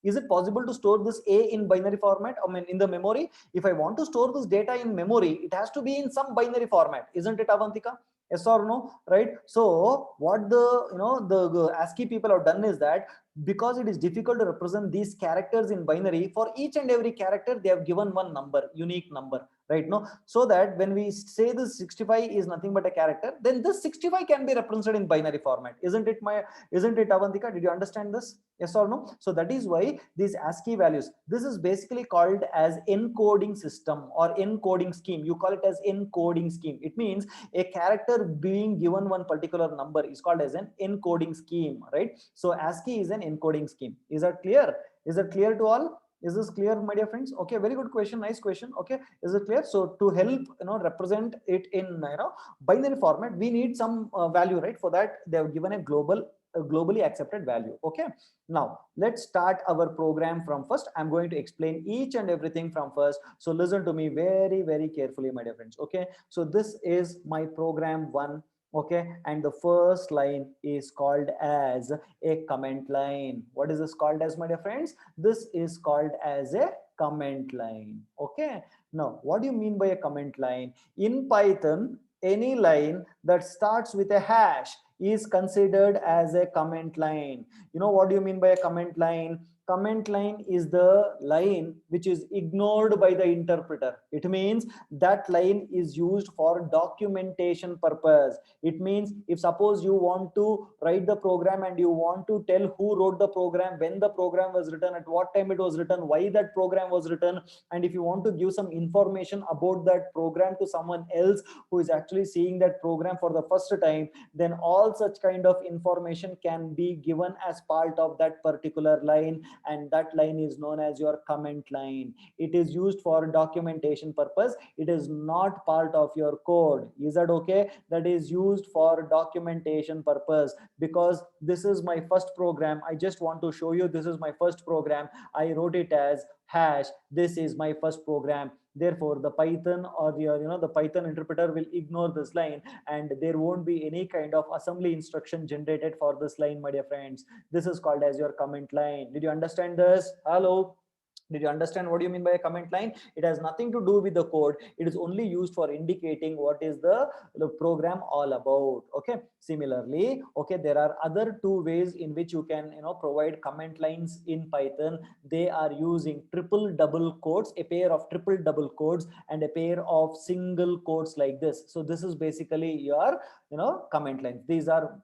Is it possible to store this a in binary format? I mean, in the memory. If I want to store this data in memory, it has to be in some binary format, isn't it, Avantika? Yes or no? Right? So what the ASCII people have done is that, because it is difficult to represent these characters in binary, for each and every character they have given one number, unique number, right? No, so that when we say this 65 is nothing but a character, then this 65 can be represented in binary format, isn't it, Avantika? Did you understand this? Yes or no? So that is why these ASCII values, this is basically called as encoding system or encoding scheme. You call it as encoding scheme. It means a character being given one particular number is called as an encoding scheme, right? So ASCII is an encoding scheme. Is that clear? Is that clear to all? Is this clear, my dear friends? Okay, very good question, nice question. Okay, is it clear? So to help represent it in binary format, we need some value, right? For that they have given a globally accepted value. Okay, now let's start our program from first. I'm going to explain each and everything from first, so listen to me very, very carefully, my dear friends. Okay, so this is my program one. Okay, and the first line is called as a comment line. What is this called as, my dear friends? This is called as a comment line. Okay, now what do you mean by a comment line? In Python, any line that starts with a hash is considered as a comment line. You know what do you mean by a comment line? Comment line is the line which is ignored by the interpreter. It means that line is used for documentation purpose. It means, if suppose you want to write the program and you want to tell who wrote the program, when the program was written, at what time it was written, why that program was written, and if you want to give some information about that program to someone else who is actually seeing that program for the first time, then all such kind of information can be given as part of that particular line, and that line is known as your comment line. It is used for documentation purpose. It is not part of your code. Is that okay? That is used for documentation purpose, because this is my first program. I just want to show you this is my first program. I wrote it as hash. This is my first program. Therefore, the Python or your, the Python interpreter will ignore this line, and there won't be any kind of assembly instruction generated for this line, my dear friends. This is called as your comment line. Did you understand this? Hello? Did you understand what do you mean by a comment line? It has nothing to do with the code. It is only used for indicating what is the program all about. Okay. Similarly, okay, there are other two ways in which you can, provide comment lines in Python. They are using triple double quotes, a pair of triple double quotes and a pair of single quotes like this. So this is basically your, comment lines. These are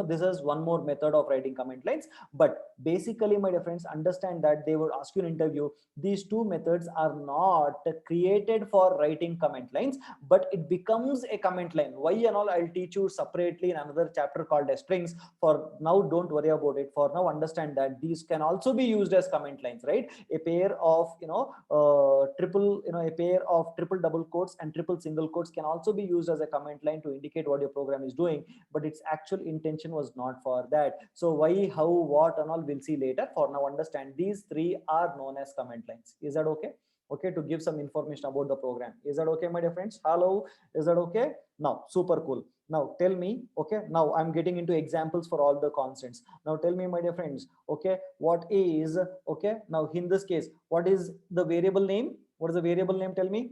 this is one more method of writing comment lines. But basically, my dear friends, understand that they would ask you in interview, these two methods are not created for writing comment lines, but it becomes a comment line. Why and all I'll teach you separately in another chapter called as strings. For now, don't worry about it. For now, understand that these can also be used as comment lines, right? A pair of a pair of triple double quotes and triple single quotes can also be used as a comment line to indicate what your program is doing, but its actual intention was not for that. So why, how, what and all we'll see later. For now, understand these three are known as comment lines. Is that okay? Okay, to give some information about the program. Is that okay, my dear friends? Hello, is that okay? Now, super cool. Now tell me, okay, now I'm getting into examples for all the constants. Now tell me, my dear friends, okay, what is, okay, now in this case, what is the variable name? What is the variable name? Tell me.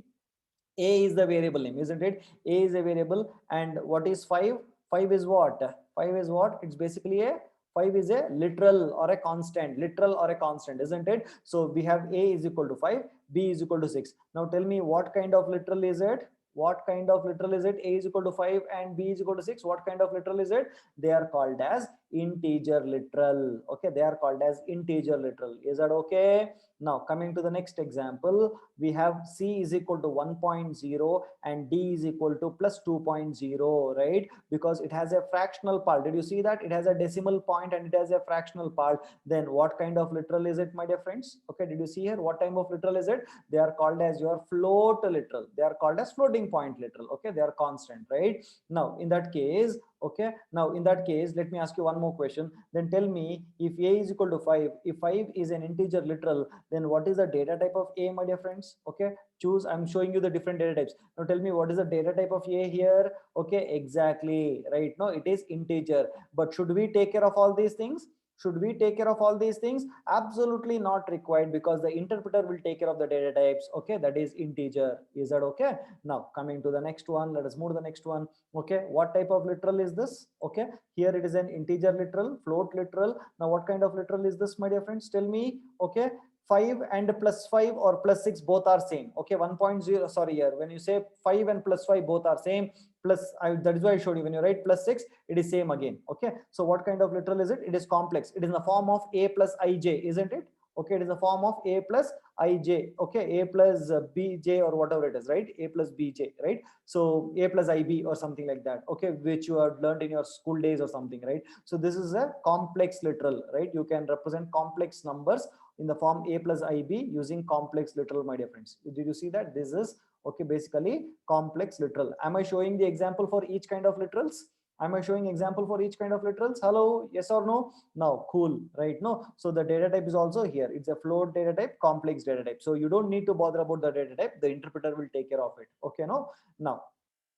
A is the variable name, isn't it? A is a variable. And what is 5? 5 is what? 5 is what? It's basically a 5 is a literal or a constant, literal or a constant, isn't it? So we have A is equal to 5, B is equal to 6. Now tell me, what kind of literal is it? What kind of literal is it? A is equal to 5 and B is equal to 6. What kind of literal is it? They are called as integer literal. Okay, they are called as integer literal. Is that okay? Now coming to the next example, we have C is equal to 1.0 and D is equal to plus 2.0, right? Because it has a fractional part. Did you see that? It has a decimal point and it has a fractional part. Then what kind of literal is it, my dear friends? Okay, did you see here? What type of literal is it? They are called as your float literal. They are called as floating point literal. Okay, they are constant, right? Now in that case, okay, now in that case, let me ask you one more question. Then tell me, if A is equal to 5, if 5 is an integer literal, then what is the data type of A, my dear friends? Okay, choose. I'm showing you the different data types. Now tell me, what is the data type of A here? Okay, exactly, right? No, it is integer. But should we take care of all these things? Should we take care of all these things? Absolutely not required, because the interpreter will take care of the data types. Okay, that is integer. Is that okay? Now coming to the next one, let us move to the next one. Okay, what type of literal is this? Okay, here it is an integer literal, float literal. Now what kind of literal is this, my dear friends? Tell me. Okay, 5 and plus 5 or plus 6 both are same. Okay, 1.0, sorry, here when you say 5 and plus 5 both are same, plus that is why I showed you, when you write plus 6 it is same again. Okay, so what kind of literal is it? It is complex. It is in the form of A plus ij, isn't it? Okay, it is a form of A plus ij. Okay, A plus bj or whatever it is, right? A plus bj, right? So A plus ib or something like that. Okay, which you have learned in your school days or something, right? So this is a complex literal, right? You can represent complex numbers in the form A plus ib using complex literal, my dear friends. Did you see that? This is, okay, basically complex literal. Am I showing the example for each kind of literals? Am I showing example for each kind of literals? Hello, yes or no? Now, cool, right? No, so the data type is also here. It's a float data type, complex data type. So you don't need to bother about the data type. The interpreter will take care of it. Okay, no? Now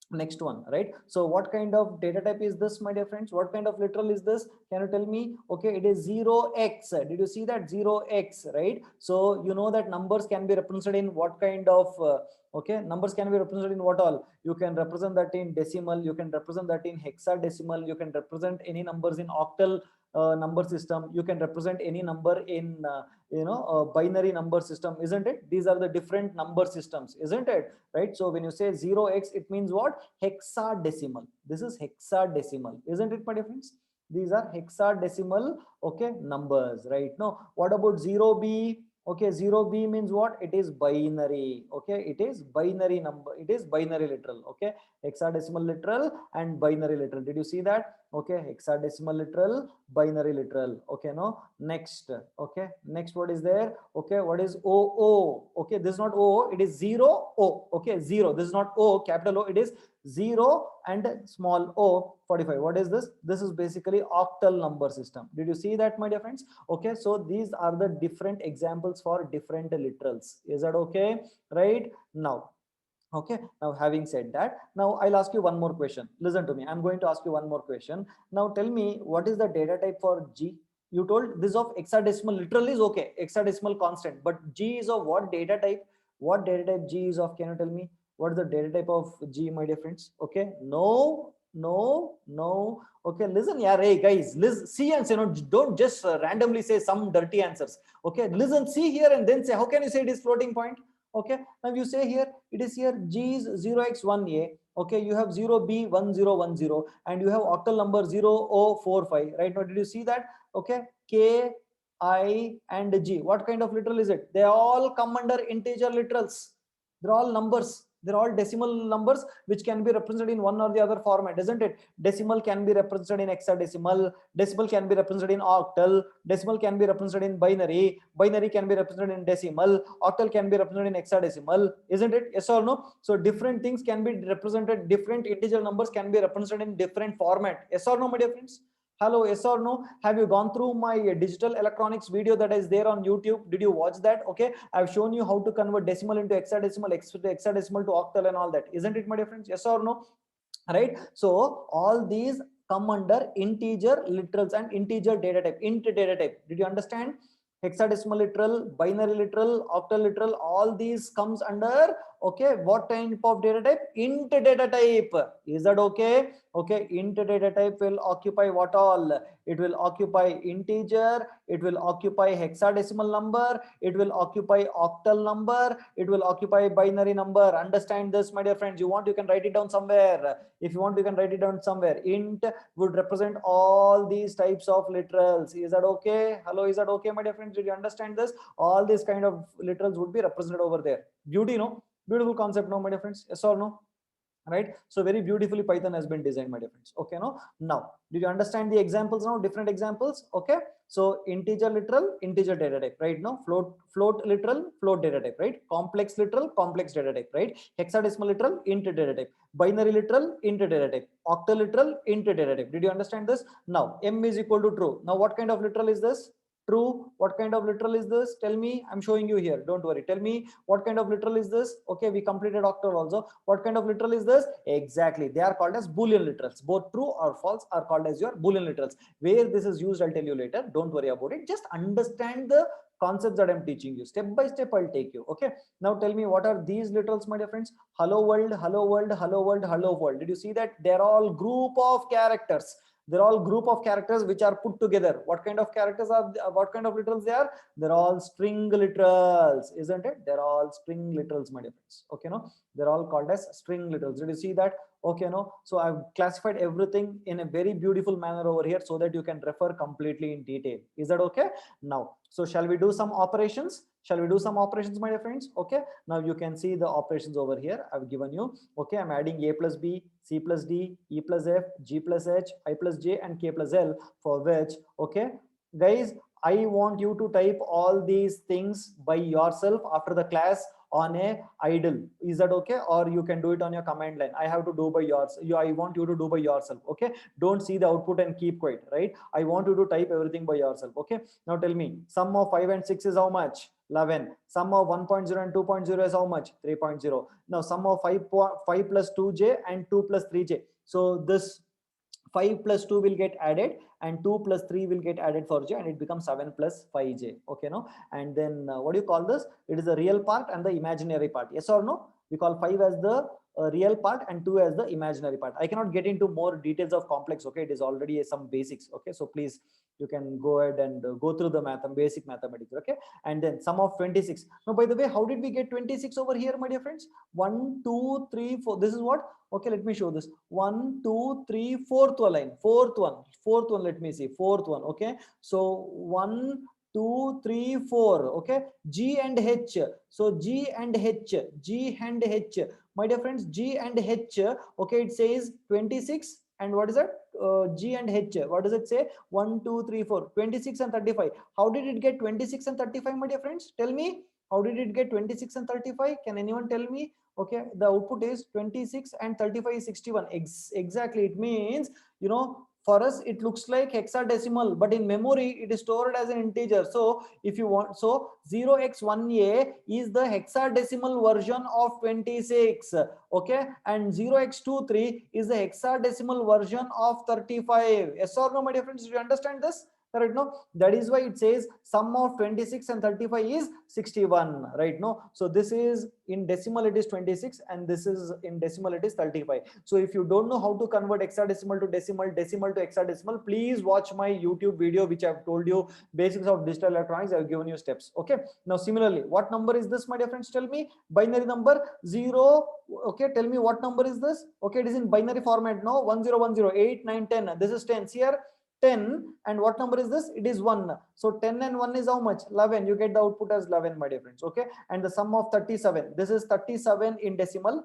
next one, right? So what kind of data type is this, my dear friends? What kind of literal is this? Can you tell me? Okay, it is 0x. Did you see that? 0x, right? So you know that numbers can be represented in what kind of okay, numbers can be represented in what all? You can represent that in decimal, you can represent that in hexadecimal, you can represent any numbers in octal number system, you can represent any number in binary number system, isn't it? These are the different number systems, isn't it? Right? So when you say 0x, it means what? Hexadecimal. This is hexadecimal, isn't it, my dear friends? These are hexadecimal, okay, numbers, right? Now what about 0b? Okay, 0b means what? It is binary. Okay, it is binary number, it is binary literal. Okay, hexadecimal literal and binary literal. Did you see that? Okay, hexadecimal literal, binary literal. Okay, no, next. Okay, next, what is there? Okay, what is o o? Okay, this is not o, it is 0 o. Okay, 0, this is not o capital O, it is 0 and small o. 45, what is this? This is basically octal number system. Did you see that, my dear friends? Okay, so these are the different examples for different literals. Is that okay? Right now, okay, now having said that, now I'll ask you one more question. Listen to me, I'm going to ask you one more question. Now tell me, what is the data type for G? You told this of hexadecimal literal is okay, hexadecimal constant, but G is of what data type? What data type G is of? Can you tell me what is the data type of G, my dear friends? Okay, no, no, no. Okay, listen, yeah, hey guys, listen, see and say, no, don't just randomly say some dirty answers. Okay, listen, see here and then say. How can you say it is floating point? Okay, now you say here, it is here G is 0x1a. Okay, you have 0b1010, and you have octal number 0045. Right now, did you see that? Okay, K, I and G, what kind of literal is it? They all come under integer literals. They're all numbers, they're all decimal numbers which can be represented in one or the other format, isn't it? Decimal can be represented in hexadecimal, decimal can be represented in octal, decimal can be represented in binary, binary can be represented in decimal, octal can be represented in hexadecimal, isn't it? Yes or no? So different things can be represented, different integer numbers can be represented in different format. Yes or no, my dear friends? Hello, yes or no? Have you gone through my digital electronics video that is there on YouTube? Did you watch that? Okay, I've shown you how to convert decimal into hexadecimal, hexadecimal to octal and all that, isn't it, my dear friends? Yes or no? Right, so all these come under integer literals and integer data type, int data type. Did you understand? Hexadecimal literal, binary literal, octal literal, all these comes under, okay, what type of data type? Int data type. Is that okay? Okay, int data type will occupy what all? It will occupy integer, it will occupy hexadecimal number, it will occupy octal number, it will occupy binary number. Understand this, my dear friends? You want, you can write it down somewhere. If you want, you can write it down somewhere. Int would represent all these types of literals. Is that okay? Hello, is that okay, my dear friends? Did you understand this? All these kind of literals would be represented over there. Beauty, no? Beautiful concept, no, my dear friends? Yes or no? Right, so very beautifully Python has been designed, my dear friends. Okay, no, now did you understand the examples now? Different examples. Okay, so integer literal, integer data type, right? Now float literal, float data type, right? Complex literal, complex data type, right? Hexadecimal literal, int data type. Binary literal, int data type. Octal literal, int data type. Did you understand this? Now m is equal to true. Now what kind of literal is this? True. What kind of literal is this? Tell me. I'm showing you here, don't worry. Tell me, what kind of literal is this? Okay, we completed octal also. What kind of literal is this? Exactly, they are called as Boolean literals. Both true or false are called as your Boolean literals. Where this is used, I'll tell you later. Don't worry about it. Just understand the concepts that I'm teaching you. Step by step, I'll take you. Okay, now tell me, what are these literals, my dear friends? Hello world, hello world, hello world, hello world. Did you see that? They're all group of characters. They're all group of characters which are put together. What kind of characters are, what kind of literals they are? They're all string literals, isn't it? They're all string literals, my dear friends. Okay, no, they're all called as string literals. Did you see that? Okay, no, so I've classified everything in a very beautiful manner over here so that you can refer completely in detail. Is that okay? Now, so shall we do some operations? Shall we do some operations, my dear friends? Okay, now you can see the operations over here I've given you. Okay, I'm adding a plus b, c plus d, e plus f, g plus h, I plus j, and k plus l, for which, okay guys, I want you to type all these things by yourself after the class on a idle. Is that okay? Or you can do it on your command line. I have to do by yours. I want you to do by yourself. Okay, don't see the output and keep quiet, right? I want you to type everything by yourself. Okay, now tell me, sum of 5 and 6 is how much? 11. Sum of 1.0 and 2.0 is how much? 3.0. Now sum of 5 plus 2j and 2 plus 3j. So this 5 plus 2 will get added, and 2 plus 3 will get added for j, and it becomes 7 plus 5j. Okay, no, and then what do you call this? It is the real part and the imaginary part. Yes or no? We call 5 as the real part and 2 as the imaginary part. I cannot get into more details of complex. Okay, it is already some basics. Okay, so please, you can go ahead and go through the math and basic mathematics. Okay, and then sum of 26. Now, by the way, how did we get 26 over here, my dear friends? 1 2 3 4. This is what? Okay, let me show this. 1 2 3 fourth line, fourth one, let me see, fourth one. Okay, so 1 2 3 4. Okay, g and h. So g and h, my dear friends, g and h. Okay, it says 26 and what is that? G and H. What does it say? 1, 2, 3, 4, 26 and 35. How did it get 26 and 35, my dear friends? Tell me. How did it get 26 and 35? Can anyone tell me? Okay, the output is 26 and 35 is 61. Exactly. It means, for us it looks like hexadecimal, but in memory it is stored as an integer. So if you want, so 0x1a is the hexadecimal version of 26. Okay, and 0x23 is the hexadecimal version of 35. Yes or no, my dear friends? Do you understand this? Correct? No, that is why it says sum of 26 and 35 is 61, right? No, so this is in decimal it is 26 and this is in decimal it is 35. So if you don't know how to convert hexadecimal to decimal, decimal to hexadecimal, please watch my YouTube video which I've told you basics of digital electronics. I've given you steps. Okay, now similarly, what number is this, my dear friends? Tell me. Binary number 0. Okay, tell me what number is this? Okay, it is in binary format. No, 1010 8 9 10. This is 10 here. 10, and what number is this? It is 1. So 10 and 1 is how much? 11. You get the output as 11, my dear friends. Okay, and the sum of 37, this is 37 in decimal,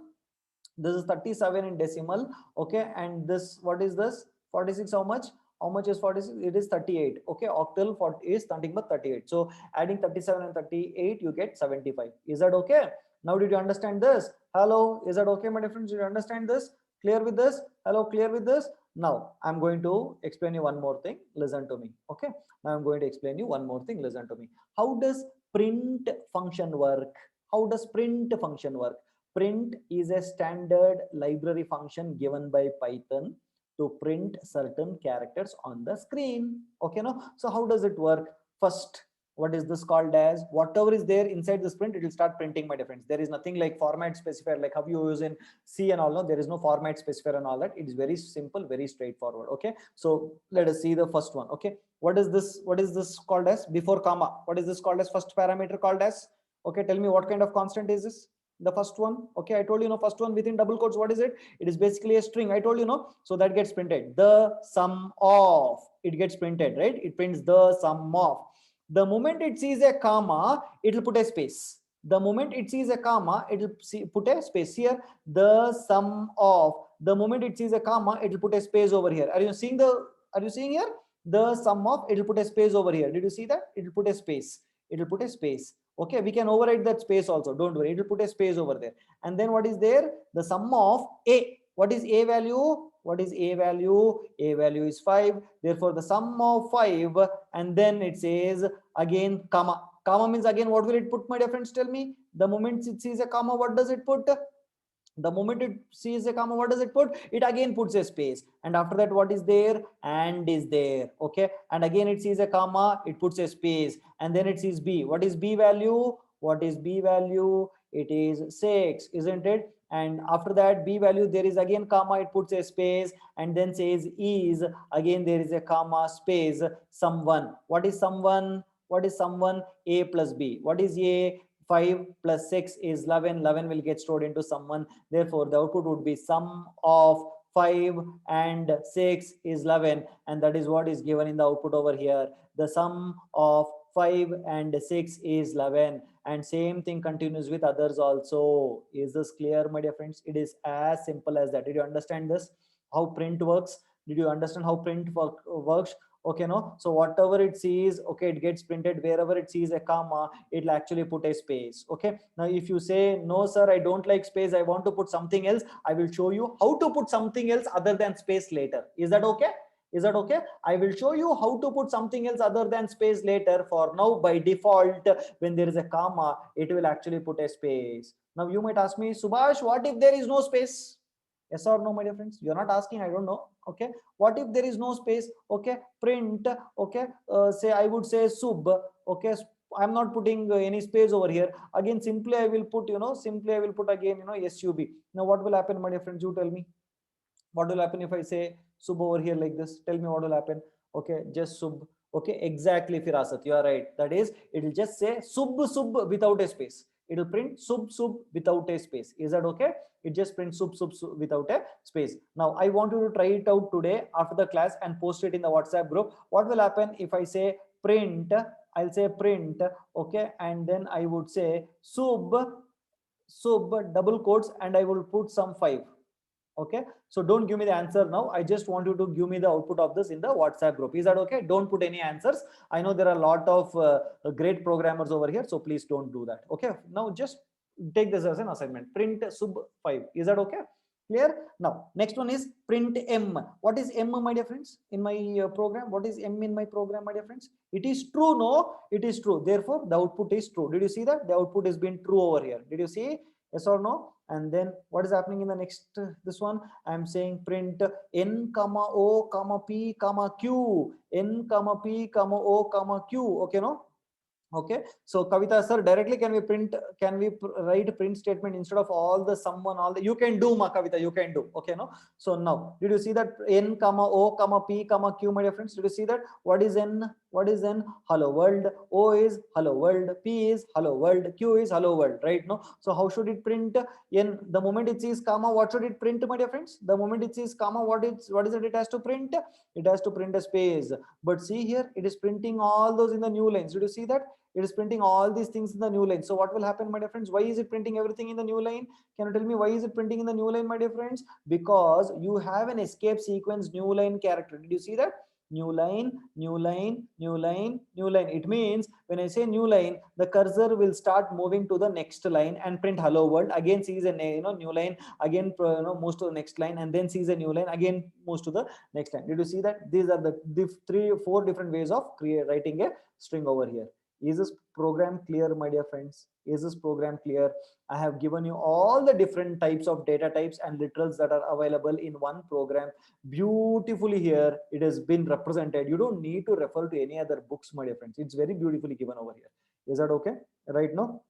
this is 37 in decimal. Okay, and this, what is this? 46, how much? How much is 46? It is 38. Okay, octal is nothing but 38. So adding 37 and 38, you get 75. Is that okay? Now did you understand this? Hello, is that okay, my dear friends? Did you understand this? Clear with this? Hello, clear with this? Now I'm going to explain you one more thing. Listen to me. Okay, now I'm going to explain you one more thing. Listen to me. How does print function work? How does print function work? Print is a standard library function given by Python to print certain characters on the screen. Okay, no? So how does it work? First, what is this called as? Whatever is there inside this print, it will start printing, my difference. There is nothing like format specifier, like how you use in C and all. No, there is no format specifier and all that. It is very simple, very straightforward. Okay, so let us see the first one. Okay, what is this? What is this called as? Before comma, what is this called as? First parameter called as? Okay, tell me what kind of constant is this? The first one. Okay, I told you, no, first one within double quotes, what is it? It is basically a string. I told you, no, so that gets printed. The sum of, it gets printed, right? It prints the sum of. The moment it sees a comma, it will put a space. The moment it sees a comma, it will put a space here. The sum of. The moment it sees a comma, it will put a space over here. Are you seeing the? Are you seeing here? The sum of, it will put a space over here. Did you see that? It will put a space. It will put a space. Okay, we can override that space also. Don't worry. It will put a space over there. And then what is there? The sum of a. What is a value? What is a value? A value is 5. Therefore, the sum of 5, and then it says again comma. Comma means again what will it put, my dear friends? Tell me. The moment it sees a comma, what does it put? The moment it sees a comma, what does it put? It again puts a space. And after that, what is there? And is there. Okay, and again it sees a comma, it puts a space. And then it sees b. What is b value? What is b value? It is 6, isn't it? And after that, b value, there is again comma, it puts a space, and then says is, again there is a comma, space, someone. What is someone? What is someone? A plus b. What is a? 5 plus 6 is 11. 11 will get stored into someone. Therefore, the output would be sum of 5 and 6 is 11, and that is what is given in the output over here. The sum of 5 and 6 is 11, and same thing continues with others also. Is this clear, my dear friends? It is as simple as that. Did you understand this? How print works? Did you understand how print works? Okay, no, so whatever it sees, okay, it gets printed. Wherever it sees a comma, it'll actually put a space. Okay, now if you say no sir, I don't like space, I want to put something else, I will show you how to put something else other than space later. Is that okay? Is that okay? I will show you how to put something else other than space later. For now, by default, when there is a comma, it will actually put a space. Now you might ask me, Subhash, what if there is no space? Yes or no, my dear friends? You're not asking, I don't know. Okay, what if there is no space? Okay, print. Okay, say I would say sub. Okay, I'm not putting any space over here. Again, simply I will put, simply I will put again, sub. Now what will happen, my dear friends? You tell me. What will happen if I say sub over here like this? Tell me what will happen. Okay, just sub. Okay, exactly, Firasat, you are right. That is, it will just say sub without a space. It will print sub without a space. Is that okay? It just prints sub without a space. Now I want you to try it out today after the class and post it in the WhatsApp group. What will happen if I say print? I'll say print. Okay, and then I would say sub double quotes, and I will put some 5. Okay, so don't give me the answer now. I just want you to give me the output of this in the WhatsApp group. Is that okay? Don't put any answers. I know there are a lot of great programmers over here, so please don't do that. Okay, now just take this as an assignment. Print sub 5. Is that okay? Clear? Now next one is print m. What is m, my dear friends, in my program? What is m in my program, my dear friends? It is true. No, it is true. Therefore the output is true. Did you see that? The output is been true over here. Did you see? Yes or no? And then what is happening in the next this one? I'm saying print n comma o comma p comma q, n comma p comma o comma q. Okay, no? Okay, so Kavita sir, directly can we print, can we write print statement instead of all the someone, all the, you can do, ma Kavita, you can do. Okay, no? So now did you see that n comma o comma p comma q, my dear friends? Did you see that? What is n? What is n? Hello world. O is hello world, p is hello world, q is hello world, right? No, so how should it print? In the moment it says comma, what should it print, my dear friends? The moment it says comma, what is it has to print? It has to print a space. But see here, it is printing all those in the new lines. Did you see that? It is printing all these things in the new line. So what will happen, my dear friends? Why is it printing everything in the new line? Can you tell me why is it printing in the new line, my dear friends? Because you have an escape sequence new line character. Did you see that? New line, new line, new line, new line. It means when I say new line, the cursor will start moving to the next line and print hello world. Again sees a new line, again moves to the next line, and then sees a new line, again moves to the next line. Did you see that? These are the three or four different ways of writing a string over here. Is this program clear, my dear friends? Is this program clear? I have given you all the different types of data types and literals that are available in one program. Beautifully here, it has been represented. You don't need to refer to any other books, my dear friends. It's very beautifully given over here. Is that okay? Right now?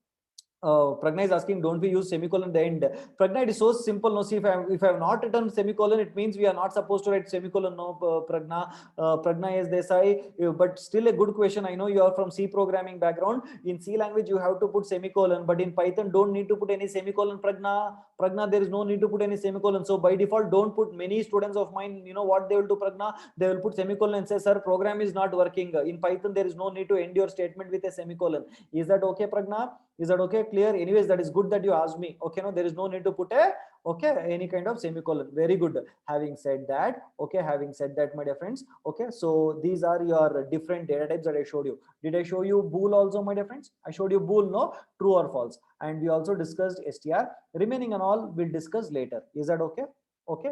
Pragna is asking, don't we use semicolon at the end? Pragna, it is so simple. No, see, if I have not written semicolon, it means we are not supposed to write semicolon. No, Pragna. Pragna is Desai, but still a good question. I know you are from C programming background. In C language, you have to put semicolon, but in Python, don't need to put any semicolon. Pragna, there is no need to put any semicolon. So by default, don't put. Many students of mine, you know what they will do, Pragna? They will put semicolon and say, sir, program is not working. In Python, there is no need to end your statement with a semicolon. Is that okay, Pragna? Is that okay? Clear? Anyways, that is good that you asked me. Okay, no, there is no need to put a any kind of semicolon. Very good. Having said that, okay, having said that, my dear friends, okay, so these are your different data types that I showed you. Did I show you bool also, my dear friends? I showed you bool, no, true or false, and we also discussed str. Remaining and all we'll discuss later. Is that okay? Okay.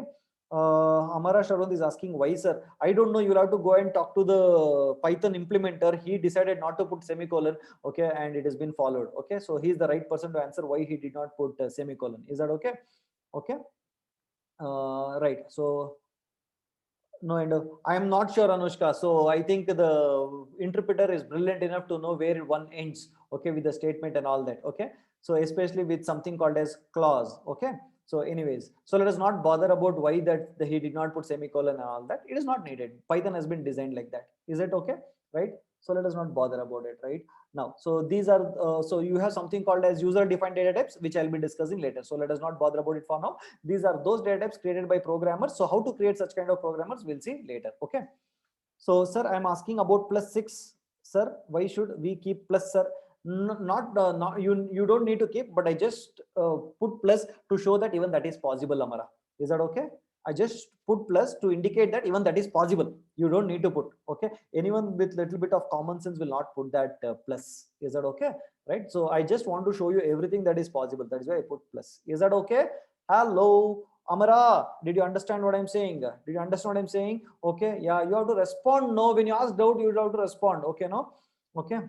Amara Sharwand is asking why, sir. I don't know. You'll have to go and talk to the Python implementer. He decided not to put semicolon, okay, and it has been followed. Okay, so he's the right person to answer why he did not put semicolon. Is that okay? Okay. Right. So no, and I am not sure, Anushka. So I think the interpreter is brilliant enough to know where one ends, okay, with the statement and all that. Okay, so especially with something called as clause. Okay, so anyways, so let us not bother about why that he did not put semicolon and all that. It is not needed. Python has been designed like that. Is it okay? Right. So let us not bother about it. Right now. So these are so you have something called as user defined data types, which I'll be discussing later. So let us not bother about it for now. These are those data types created by programmers. So how to create such kind of programmers, we'll see later. Okay. So sir, I'm asking about +6. Sir, why should we keep plus, sir? Not you don't need to keep, but I just put plus to show that even that is possible, Amara. Is that okay? I just put plus to indicate that even that is possible. You don't need to put. Okay, anyone with little bit of common sense will not put that plus. Is that okay? Right, so I just want to show you everything that is possible. That is why I put plus. Is that okay? Hello, Amara, did you understand what I'm saying? Did you understand what I'm saying? Okay, yeah, you have to respond. No, when you ask doubt, you have to respond. Okay, no? Okay.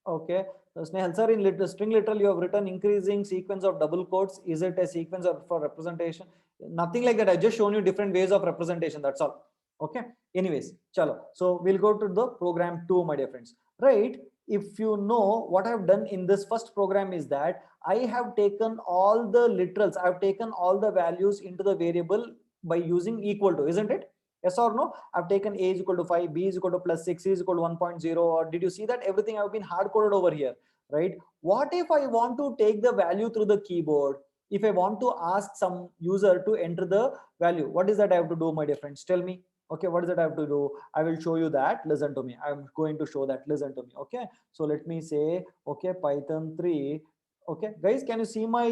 Okay. Snehal sir, in string literal, you have written increasing sequence of double quotes. Is it a sequence of, for representation? Nothing like that. I just shown you different ways of representation. That's all. Okay. Anyways, chalo. So we'll go to the program 2, my dear friends. Right. If you know what I've done in this first program is that I have taken all the literals. I've taken all the values into the variable by using equal to, isn't it? Yes or no? I've taken a is equal to 5, b is equal to +6, c is equal to 1.0. Or did you see that everything I've been hard coded over here, right? What if I want to take the value through the keyboard? If I want to ask some user to enter the value, what is that I have to do, my dear friends? Tell me. Okay, what is that I have to do? I will show you that. Listen to me. I'm going to show that. Listen to me. Okay. So let me say, okay, Python 3. Okay, guys, can you see my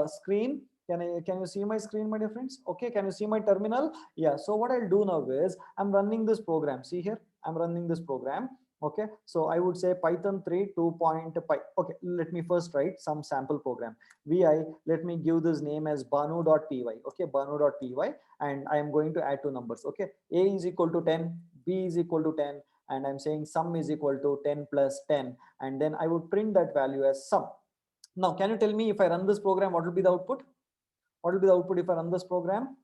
screen? Can you see my screen, my dear friends? Okay, can you see my terminal? Yeah. So what I'll do now is I'm running this program. See here, I'm running this program. Okay, so I would say Python 3 2.py. Okay, let me first write some sample program. Vi, let me give this name as banu.py. Okay, banu.py, and I am going to add two numbers. Okay, a is equal to 10, b is equal to 10, and I'm saying sum is equal to 10 plus 10, and then I would print that value as sum. Now, can you tell me if I run this program, what will be the output? What will be the output if I run this program?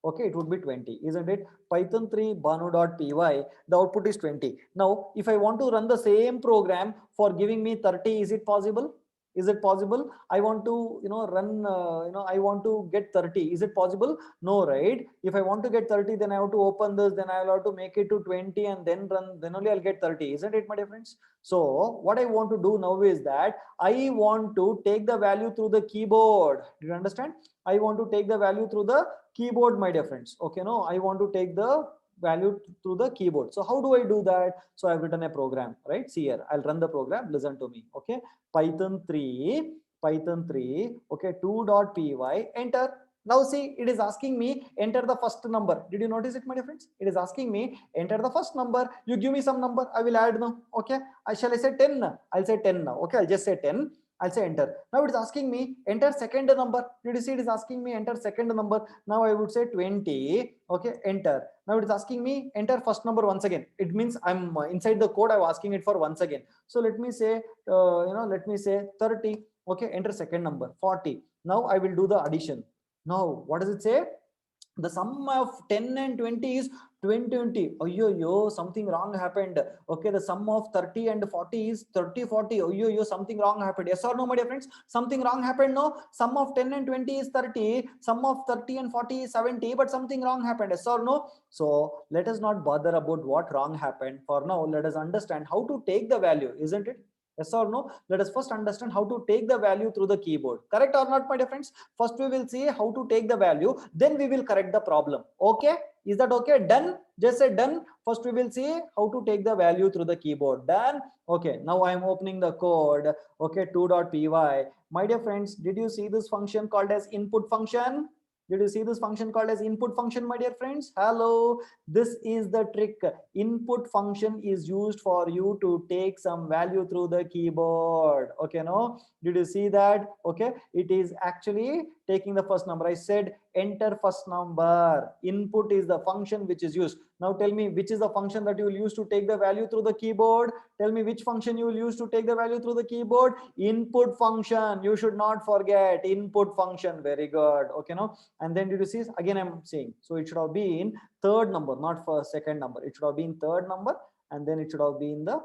Okay, it would be 20, isn't it? Python 3 banu.py, the output is 20. Now, if I want to run the same program for giving me 30, is it possible? Is it possible? I want to, run, I want to get 30. Is it possible? No, right? If I want to get 30, then I have to open this, then I will have to make it to 20 and then run, then only I'll get 30, isn't it, my dear friends? So what I want to do now is that I want to take the value through the keyboard. Do you understand? I want to take the value through the keyboard, my dear friends. Okay, no, I want to take the value through the keyboard. So how do I do that? So I've written a program, right? See here, I'll run the program. Listen to me. Okay, python 3, okay, 2.py, enter. Now see, it is asking me enter the first number. Did you notice it, my dear friends? It is asking me enter the first number. You give me some number, I will add now. Okay, shall I say 10? I'll say 10 now. Okay, I'll just say 10. I'll say enter. Now it is asking me enter second number. Did you see it is asking me enter second number? Now I would say 20. Okay, enter. Now it is asking me enter first number once again. It means I'm inside the code. I'm asking it for once again. So let me say, let me say 30. Okay, enter second number 40. Now I will do the addition. Now what does it say? The sum of 10 and 20 is 20. Oh yo, something wrong happened. Okay, the sum of 30 and 40 is 30. Oh yo, something wrong happened. Yes or no, my dear friends? Something wrong happened. No, sum of 10 and 20 is 30, sum of 30 and 40 is 70, but something wrong happened. Yes or no? So let us not bother about what wrong happened. For now, let us understand how to take the value, isn't it? Yes or no? Let us first understand how to take the value through the keyboard. Correct or not, my dear friends? First we will see how to take the value, then we will correct the problem. Okay, is that okay? Done? Just say done. First we will see how to take the value through the keyboard. Done? Okay, now I am opening the code. Okay, 2.py. My dear friends, did you see this function called as input function? Did you see this function called as input function, my dear friends? Hello, this is the trick. Input function is used for you to take some value through the keyboard. Okay, no? Did you see that? Okay, it is actually taking the first number. I said enter first number. Input is the function which is used. Now tell me which is the function that you will use to take the value through the keyboard. Tell me which function you will use to take the value through the keyboard. Input function. You should not forget input function. Very good. Okay, no? And then did you see, again I'm saying, so it should have been third number, not for second number. It should have been third number, and then it should have been the,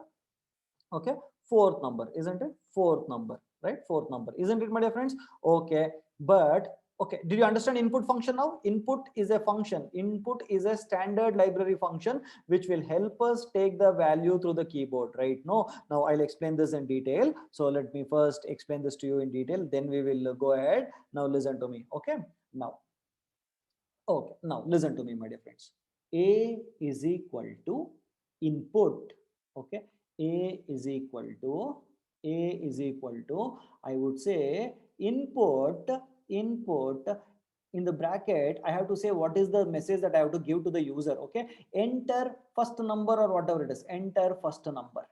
okay, fourth number, isn't it? Fourth number, right? Fourth number, isn't it, my dear friends? Okay, but okay, did you understand input function now? Input is a function. Input is a standard library function which will help us take the value through the keyboard, right? No, now I'll explain this in detail. So let me first explain this to you in detail, then we will go ahead. Now listen to me. Okay, now, okay, now listen to me, my dear friends. A is equal to input. Okay, A is equal to, A is equal to, I would say input, input, in the bracket, I have to say what is the message that I have to give to the user. Okay, enter first number or whatever it is, enter first number.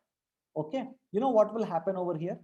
Okay, you know what will happen over here?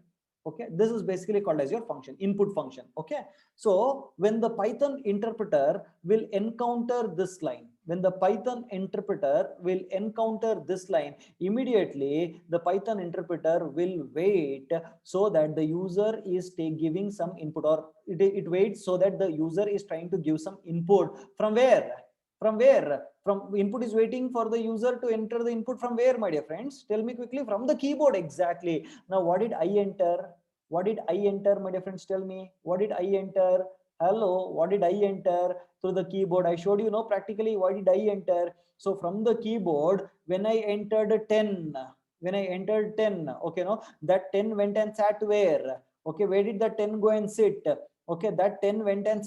Okay, this is basically called as your function, input function. Okay, so when the Python interpreter will encounter this line, when the Python interpreter will encounter this line, immediately the Python interpreter will wait so that the user is giving some input, or it waits so that the user is trying to give some input. From where? From where? From input is waiting for the user to enter the input from where, my dear friends? Tell me quickly. From the keyboard, exactly. Now, what did I enter? What did I enter, my dear friends? Tell me. What did I enter? Hello, what did I enter through the keyboard? I showed you, no, practically, what did I enter? So from the keyboard, when I entered 10, when I entered 10, okay, no, that 10 went and sat where? Okay, where did the 10 go and sit? Okay, that 10 went and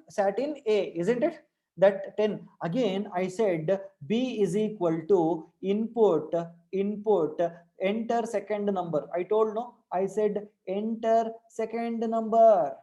sat in A, isn't it? That 10, again I said B is equal to input, enter second number. I told, no, I said enter second number,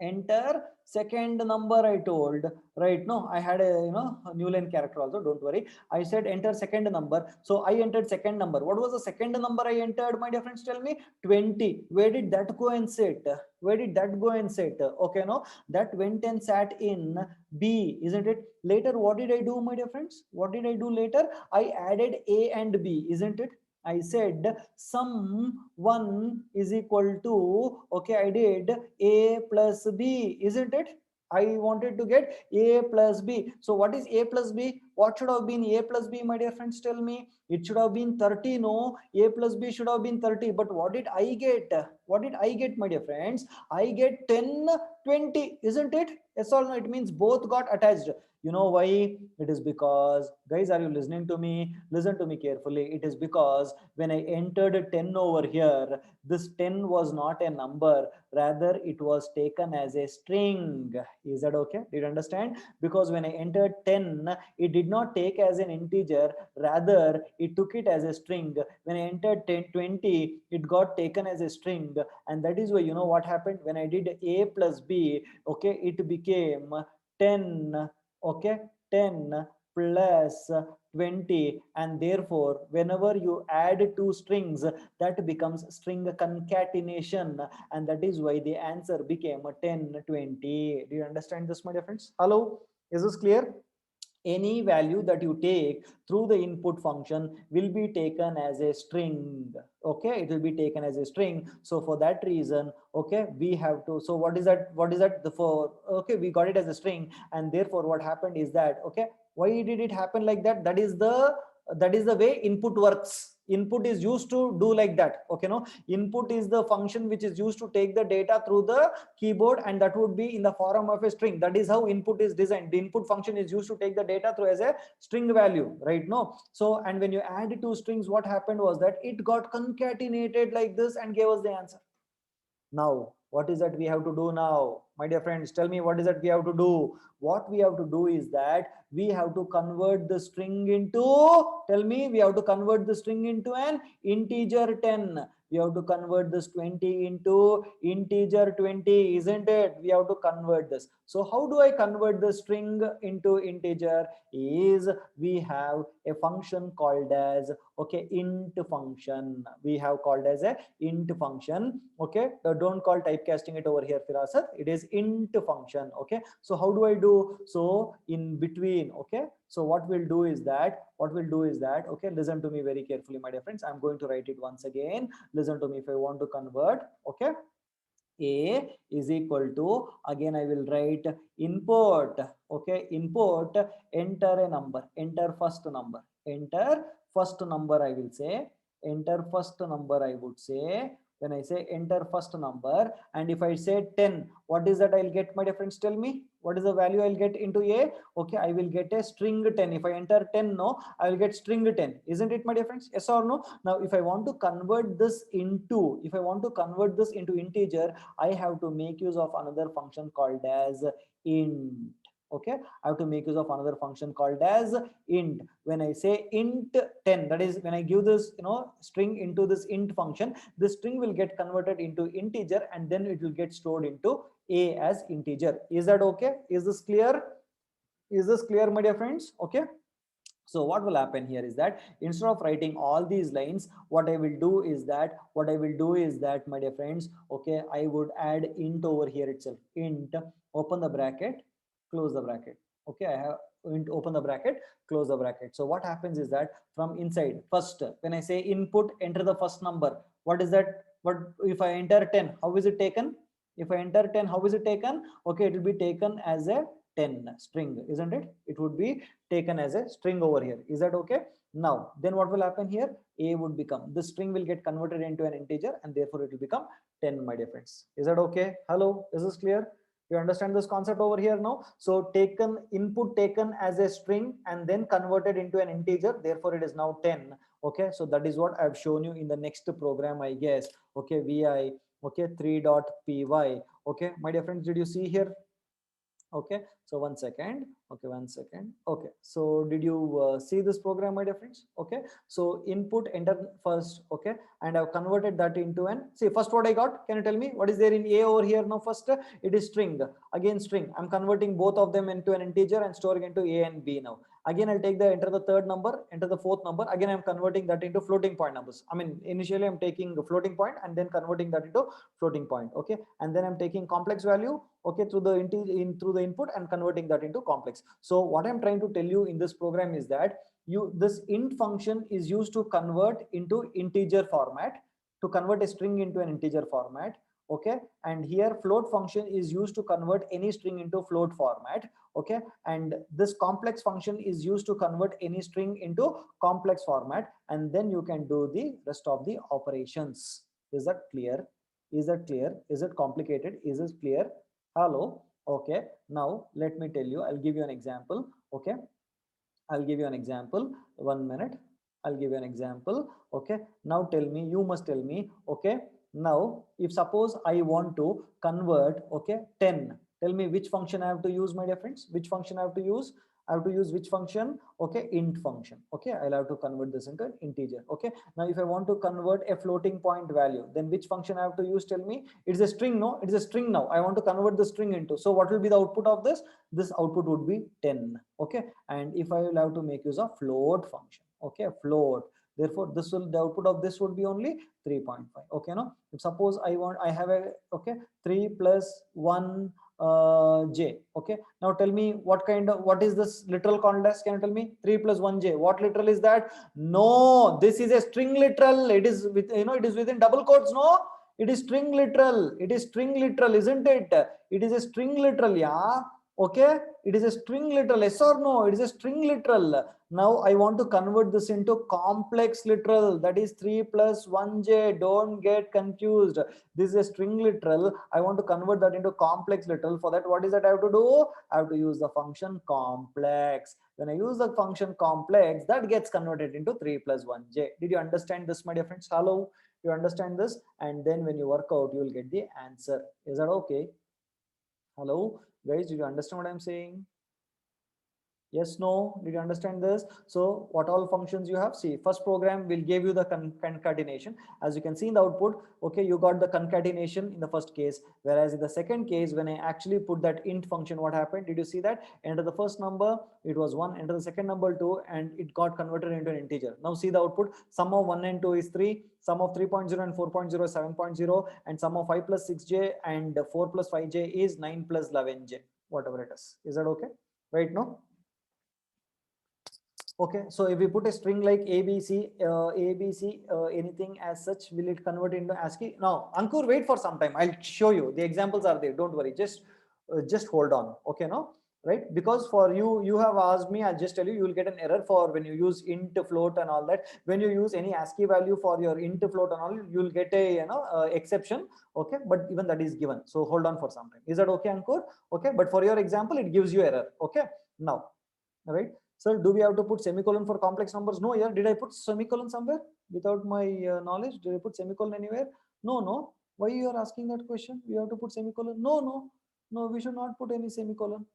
enter second number. I told, right? No, I had a a new line character also, don't worry. I said enter second number, so I entered second number. What was the second number I entered, my dear friends? Tell me. 20. Where did that go and sit? Where did that go and sit? Okay, no, that went and sat in B, isn't it? Later, what did I do, my dear friends? What did I do later? I added A and B, isn't it? I said sum 1 is equal to, okay, I did A plus B, isn't it? I wanted to get A plus B. So what is A plus B? What should have been A plus B, my dear friends? Tell me. It should have been 30. No, A plus B should have been 30. But what did I get? What did I get, my dear friends? I get 10, 20, isn't it? Yes or no? It means both got attached. You know why? It is because, guys, are you listening to me? Listen to me carefully. It is because when I entered 10 over here, this 10 was not a number, rather it was taken as a string. Is that okay? Did you understand? Because when I entered 10, it did not take as an integer, rather it took it as a string. When I entered 10, 20, it got taken as a string, and that is why, you know what happened when I did A plus B, okay, it became 10, okay, 10 plus 20, and therefore whenever you add two strings, that becomes string concatenation, and that is why the answer became 10, 20. Do you understand this, my dear friends? Hello, is this clear? Any value that you take through the input function will be taken as a string. Okay, it will be taken as a string. So for that reason, okay, we have to, so what is that, the for, okay, we got it as a string, and therefore what happened is that, okay, why did it happen like that? That is the way input works. Input is used to do like that. Okay, no, input is the function which is used to take the data through the keyboard, and that would be in the form of a string. That is how input is designed. The input function is used to take the data through as a string value, right? No, so, and when you add two strings, what happened was that it got concatenated like this and gave us the answer. Now, what is that we have to do now? My dear friends, tell me, what is that we have to do? What we have to do is that we have to convert the string into, tell me, we have to convert the string into an integer 10. We have to convert this 20 into integer 20, isn't it? We have to convert this. So how do I convert the string into integer? Is we have a function called as, okay, int function. We have called as a int function. Okay, don't call typecasting it over here, Firasat. It is int function. Okay, so how do I do? So in between, okay, so what we'll do is that, okay, listen to me very carefully, my dear friends. I'm going to write it once again. Listen to me. If I want to convert, okay, A is equal to, again I will write input, okay, input, enter a number, enter first number, enter first number, I will say, enter first number, I would say. When I say enter first number, and if I say 10, what is that I'll get, my dear friends? Tell me, what is the value I'll get into A? Okay, I will get a string 10. If I enter 10, no, I will get string 10. Isn't it, my dear friends? Yes or no? Now, if I want to convert this into, integer, I have to make use of another function called as int. Okay, I have to make use of another function called as int. When I say int 10, that is when I give this, string into this int function, this string will get converted into integer, and then it will get stored into A as integer. Is that okay? Is this clear? Is this clear, my dear friends? Okay. So what will happen here is that instead of writing all these lines, what I will do is that, my dear friends, okay, I would add int over here itself. Int, open the bracket, close the bracket. Okay, I have int, open the bracket, close the bracket. So what happens is that from inside, first, when I say input, enter the first number. What is that? What if I enter 10? How is it taken? If I enter 10, how is it taken? Okay, it will be taken as a 10 string, isn't it? It would be taken as a string over here. Is that okay? Now, then what will happen here? A would become, the string will get converted into an integer, and therefore it will become 10, my dear friends. Is that okay? Hello, is this clear? You understand this concept over here now? So taken, input taken as a string and then converted into an integer, therefore it is now 10. Okay, so that is what I've shown you in the next program, I guess. Okay, vi, okay, 3.py. Okay, my dear friends, did you see here? Okay, so one second. Okay, one second. Okay, so did you see this program, my dear friends? Okay, so input enter first. Okay, and I've converted that into an, see first what I got. Can you tell me what is there in A over here? Now first it is string, again string. I'm converting both of them into an integer and storing into A and B now. Again I'll take the enter the third number, enter the fourth number. Again I'm converting that into floating point numbers. I mean initially I'm taking the floating point and then converting that into floating point. Okay, and then I'm taking complex value, okay, through the through the input and converting that into complex. So what I'm trying to tell you in this program is that this int function is used to convert into integer format, to convert a string into an integer format. Okay, and here float function is used to convert any string into float format. Okay, and this complex function is used to convert any string into complex format, and then you can do the rest of the operations. Is that clear? Is that clear? Is it complicated? Is it clear? Hello. Okay, now let me tell you, I'll give you an example. Okay, I'll give you an example. 1 minute. I'll give you an example. Okay, now tell me, you must tell me. Okay, now if suppose I want to convert, okay, 10, tell me which function I have to use, my dear friends. Which function I have to use? I have to use which function? Okay, int function. Okay, I'll have to convert this into an integer. Okay, now if I want to convert a floating point value, then which function I have to use? Tell me. It's a string, no? It is a string now. I want to convert the string into. So what will be the output of this? This output would be 10. Okay, and if I will have to make use of float function, okay, float, therefore this will, the output of this would be only 3.5. okay, no, if suppose I have a, okay, 3 plus 1 j. Okay, now tell me what kind of, what is this literal context? Can you tell me? 3 plus 1 j, what literal is that? No, this is a string literal. It is with, you know, it is within double quotes. No, it is string literal. It is string literal, isn't it? It is a string literal. Yeah, okay, it is a string literal. Yes or no? It is a string literal. Now I want to convert this into complex literal, that is 3 plus 1j. Don't get confused. This is a string literal. I want to convert that into complex literal. For that, what is that I have to do? I have to use the function complex. When I use the function complex, that gets converted into 3 plus 1j. Did you understand this, my dear friends? Hello, you understand this? And then when you work out, you will get the answer. Is that okay? Hello guys, did you understand what I'm saying? Yes, no, did you understand this? So what all functions you have? See, first program will give you the concatenation. As you can see in the output, okay, you got the concatenation in the first case, whereas in the second case, when I actually put that int function, what happened? Did you see that? Enter the first number, it was 1, enter the second number 2, and it got converted into an integer. Now see the output, sum of 1 and 2 is 3, sum of 3.0 and 4.0 is 7.0, and sum of 5 plus 6j and 4 plus 5j is 9 plus 11j, whatever it is. Is that okay? Right, no? Okay, so if we put a string like ABC, anything as such, will it convert into ASCII? Now, Ankur, wait for some time. I'll show you. The examples are there. Don't worry. Just hold on. Okay, no, right? Because for you, you have asked me. I'll just tell you. You will get an error for when you use int, float, and all that. When you use any ASCII value for your int, float, and all, you will get a exception. Okay, but even that is given. So hold on for some time. Is that okay, Ankur? Okay, but for your example, it gives you error. Okay, now, all right. Sir, do we have to put semicolon for complex numbers? No, yeah. Did I put semicolon somewhere without my knowledge? Did I put semicolon anywhere? No, no. Why you are asking that question? We have to put semicolon? No, no, no. We should not put any semicolon.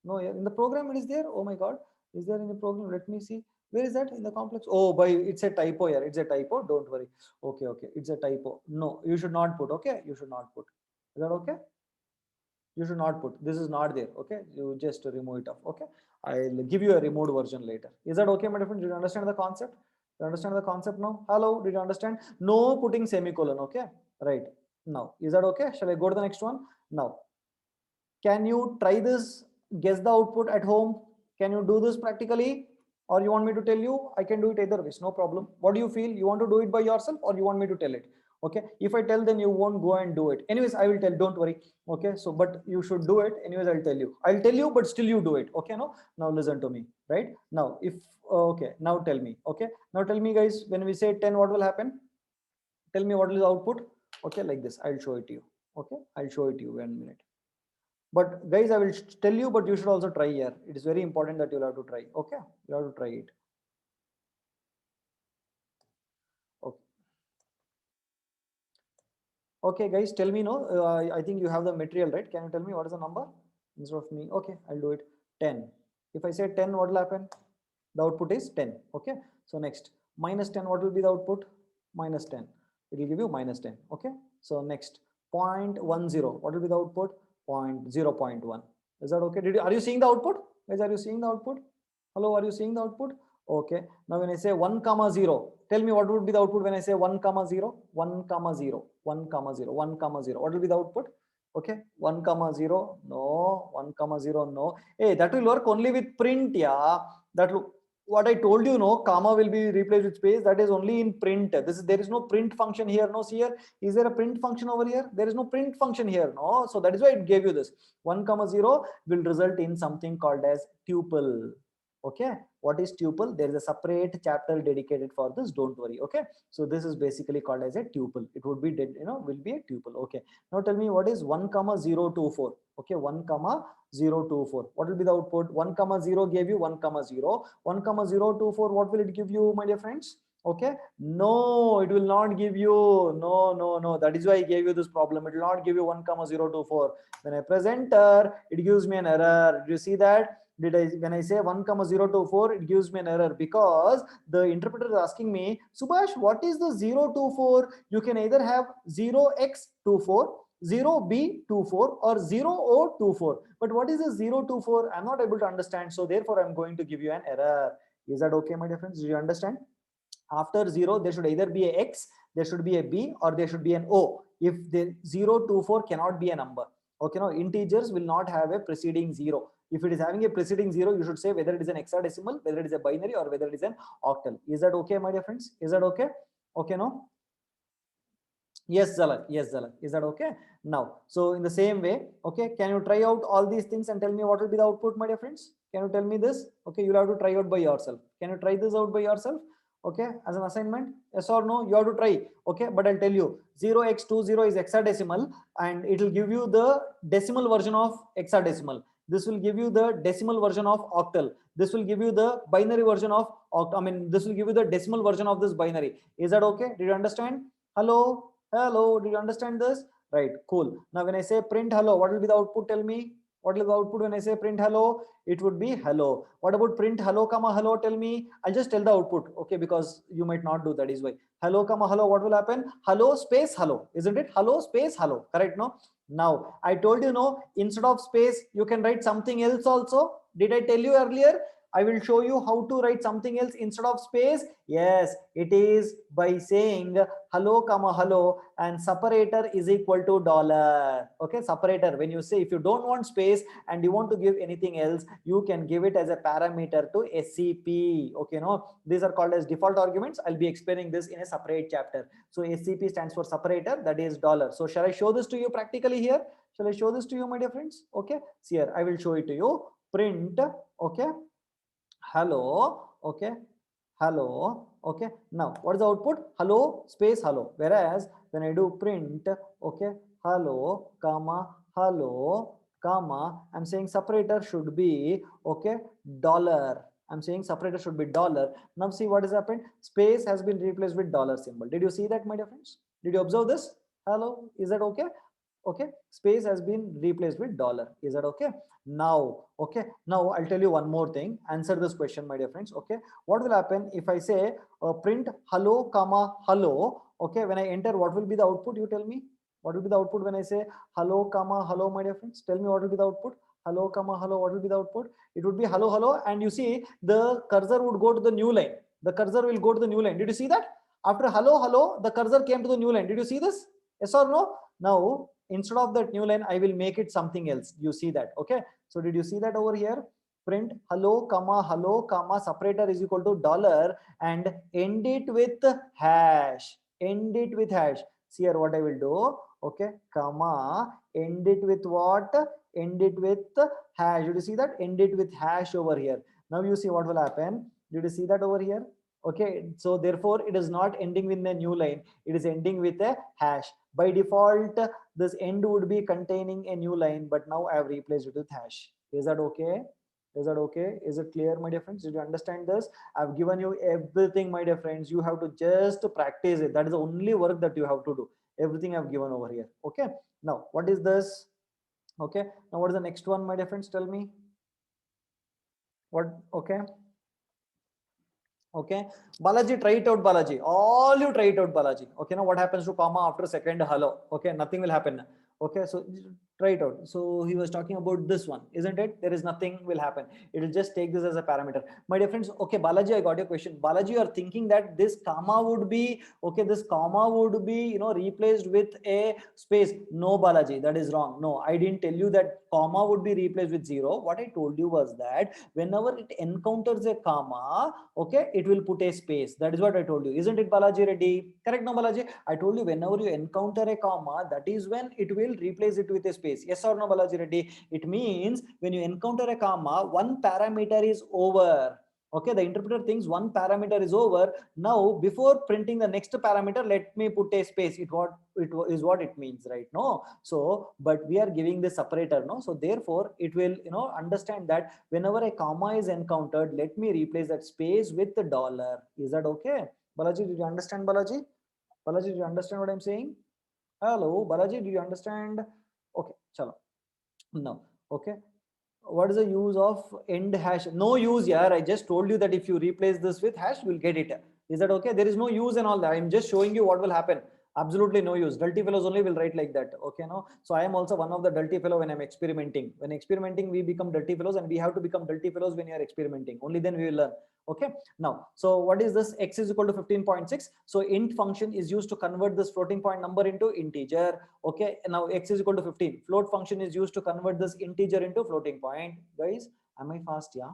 No, yeah. In the program it is there. Oh my God, is there in the program? Let me see. Where is that in the complex? Oh, by it's a typo here. It's a typo. Don't worry. Okay, okay. It's a typo. No, you should not put. Okay, you should not put. Is that okay? You should not put, this is not there. Okay, you just remove it off. Okay, I'll give you a removed version later. Is that okay, my friend? Did you understand the concept? You understand the concept now? Hello, did you understand? No putting semicolon. Okay, right. Now is that okay? Shall I go to the next one now? Can you try this? Guess the output at home. Can you do this practically, or you want me to tell you? I can do it either ways, no problem. What do you feel? You want to do it by yourself, or you want me to tell it? Okay, if I tell, then you won't go and do it. Anyways, I will tell, don't worry. Okay, so but you should do it anyways. I'll tell you, but still you do it. Okay, no, now listen to me. Right now, if okay, now tell me. Okay, now tell me guys, when we say 10, what will happen? Tell me what is the output. Okay, like this, I'll show it to you. Okay, I'll show it to you 1 minute. But guys, I will tell you, but you should also try here. It is very important that you'll have to try. Okay, you have to try it. Okay, okay guys, tell me. No, I think you have the material, right? Can you tell me what is the number? instead of me. Okay, I'll do it 10. If I say 10, what will happen? The output is 10. Okay, so next minus 10, what will be the output? Minus 10. It will give you minus 10. Okay, so next 0.10, what will be the output? 0.1. Is that okay? Are you seeing the output? Guys, are you seeing the output? Hello, are you seeing the output? Okay, now when I say 1 comma 0, tell me what would be the output when I say 1 comma 0? 1 comma 0, 1 comma 0, 1 comma 0. What will be the output? Okay, 1 comma 0, no. 1 comma 0, no. Hey, that will work only with print. Yeah, that will, what I told you, no, comma will be replaced with space. That is only in print. There is no print function here. No, see here, is there a print function over here? There is no print function here. No, so that is why it gave you this 1 comma 0 will result in something called as tuple. Okay, what is tuple? There is a separate chapter dedicated for this, don't worry. Okay, so this is basically called as a tuple. It would be, will be a tuple. Okay, now tell me what is 1 comma 024. Okay, 1 comma 024, what will be the output? 1 comma 0 gave you 1 comma 0. 1 comma 024, what will it give you, my dear friends? Okay, no, it will not give you. No, that is why I gave you this problem. It will not give you 1 comma 024. When I press enter, it gives me an error. Do you see that? When I say 1 comma 024, it gives me an error because the interpreter is asking me, Subhash, what is the 024? You can either have 0x24, 0b24 or 0o24, but what is the 024? I'm not able to understand, so therefore I'm going to give you an error. Is that okay, my dear friends? Do you understand? After 0 there should either be a x, there should be a b, or there should be an o. If the 024 cannot be a number, okay, no, integers will not have a preceding 0. If it is having a preceding 0, you should say whether it is an hexadecimal, whether it is a binary, or whether it is an octal. Is that okay, my dear friends? Is that okay? Okay, no? Yes, Zalak. Yes, Zalak. Is that okay? Now, so in the same way, okay, can you try out all these things and tell me what will be the output, my dear friends? Can you tell me this? Okay, you'll have to try out by yourself. Can you try this out by yourself? Okay, as an assignment? Yes or no? You have to try. Okay, but I'll tell you 0x20 is hexadecimal and it will give you the decimal version of hexadecimal. This will give you the decimal version of octal. This will give you the binary version of octal. I mean, this will give you the decimal version of this binary. Is that okay? Did you understand? Hello? Hello, do you understand this? Right, cool. Now when I say print hello, what will be the output? Tell me. What will be the output when I say print hello? It would be hello. What about print hello comma hello? Tell me. I'll just tell the output, okay, because you might not do that, is why. Hello comma hello, what will happen? Hello space hello, isn't it? Hello space hello, correct? No. Now I told you, no, instead of space you can write something else also. Did I tell you earlier? I will show you how to write something else instead of space. Yes, it is by saying hello comma hello and separator is equal to dollar. Okay, separator, when you say, if you don't want space and you want to give anything else, you can give it as a parameter to SCP. Okay, no, these are called as default arguments. I'll be explaining this in a separate chapter. So SCP stands for separator, that is dollar. So shall I show this to you practically here? Shall I show this to you, my dear friends? Okay, see here, I will show it to you. Print, okay, hello, okay, hello, okay. Now what is the output? Hello space hello. Whereas when I do print, okay, hello comma hello comma, I'm saying separator should be, okay, dollar. I'm saying separator should be dollar. Now see what has happened? Space has been replaced with dollar symbol. Did you see that, my dear friends? Did you observe this? Hello, is that okay? Okay, space has been replaced with dollar. Is that okay? Now, okay, now I'll tell you one more thing. Answer this question, my dear friends. Okay, what will happen if I say print hello comma hello? Okay, when I enter, what will be the output? You tell me. What will be the output when I say hello comma hello, my dear friends? Tell me what will be the output? Hello comma hello, what will be the output? It would be hello hello, and you see the cursor would go to the new line. The cursor will go to the new line. Did you see that? After hello hello, the cursor came to the new line. Did you see this? Yes or no? Now instead of that new line, I will make it something else. You see that? Okay, so did you see that over here? Print hello comma separator is equal to dollar and end it with hash. End it with hash. See here what I will do. Okay, comma, end it with what? End it with hash. Did you see that? End it with hash over here. Now you see what will happen. Did you see that over here? Okay, so therefore it is not ending with a new line, it is ending with a hash. By default, this end would be containing a new line, but now I have replaced it with hash. Is that okay? Is that okay? Is it clear, my dear friends? Did you understand this? I've given you everything, my dear friends. You have to just practice it. That is the only work that you have to do. Everything I've given over here. Okay. Now, what is this? Okay, now what is the next one, my dear friends? Tell me what. Okay. Okay, Balaji, try it out, Balaji. All you try it out, Balaji. Okay, now what happens to comma after second hello? Okay, nothing will happen. Okay, so try it out. So he was talking about this one, isn't it? There is nothing will happen. It will just take this as a parameter. My dear friends, okay, Balaji, I got your question. Balaji, you are thinking that this comma would be, okay, this comma would be, replaced with a space. No, Balaji, that is wrong. No, I didn't tell you that comma would be replaced with zero. What I told you was that whenever it encounters a comma, okay, it will put a space. That is what I told you, isn't it, Balaji? Ready? Correct? No, Balaji, I told you whenever you encounter a comma, that is when it will replace it with a space. Yes or no, Balaji? Ready? It means when you encounter a comma, one parameter is over. Okay, the interpreter thinks one parameter is over. Now before printing the next parameter, let me put a space. It is what it means, right? No, so but we are giving the separator, no, so therefore it will understand that whenever a comma is encountered, let me replace that space with the dollar. Is that okay? Balaji, did you understand? Balaji, did you understand what I'm saying? Hello, Balaji, do you understand? Okay, chalo. No. Okay, what is the use of end hash? No use here. I just told you that if you replace this with hash, we'll get it. Is that okay? There is no use and all that. I'm just showing you what will happen. Absolutely no use. Dulty fellows only will write like that. Okay, no. So I am also one of the dulty fellow when I'm experimenting. When experimenting, we become dulty fellows, and we have to become dulty fellows when you are experimenting. Only then we will learn. Okay, now, so what is this? X is equal to 15.6. So int function is used to convert this floating point number into integer. Okay, now X is equal to 15. Float function is used to convert this integer into floating point. Guys, am I fast? Yeah,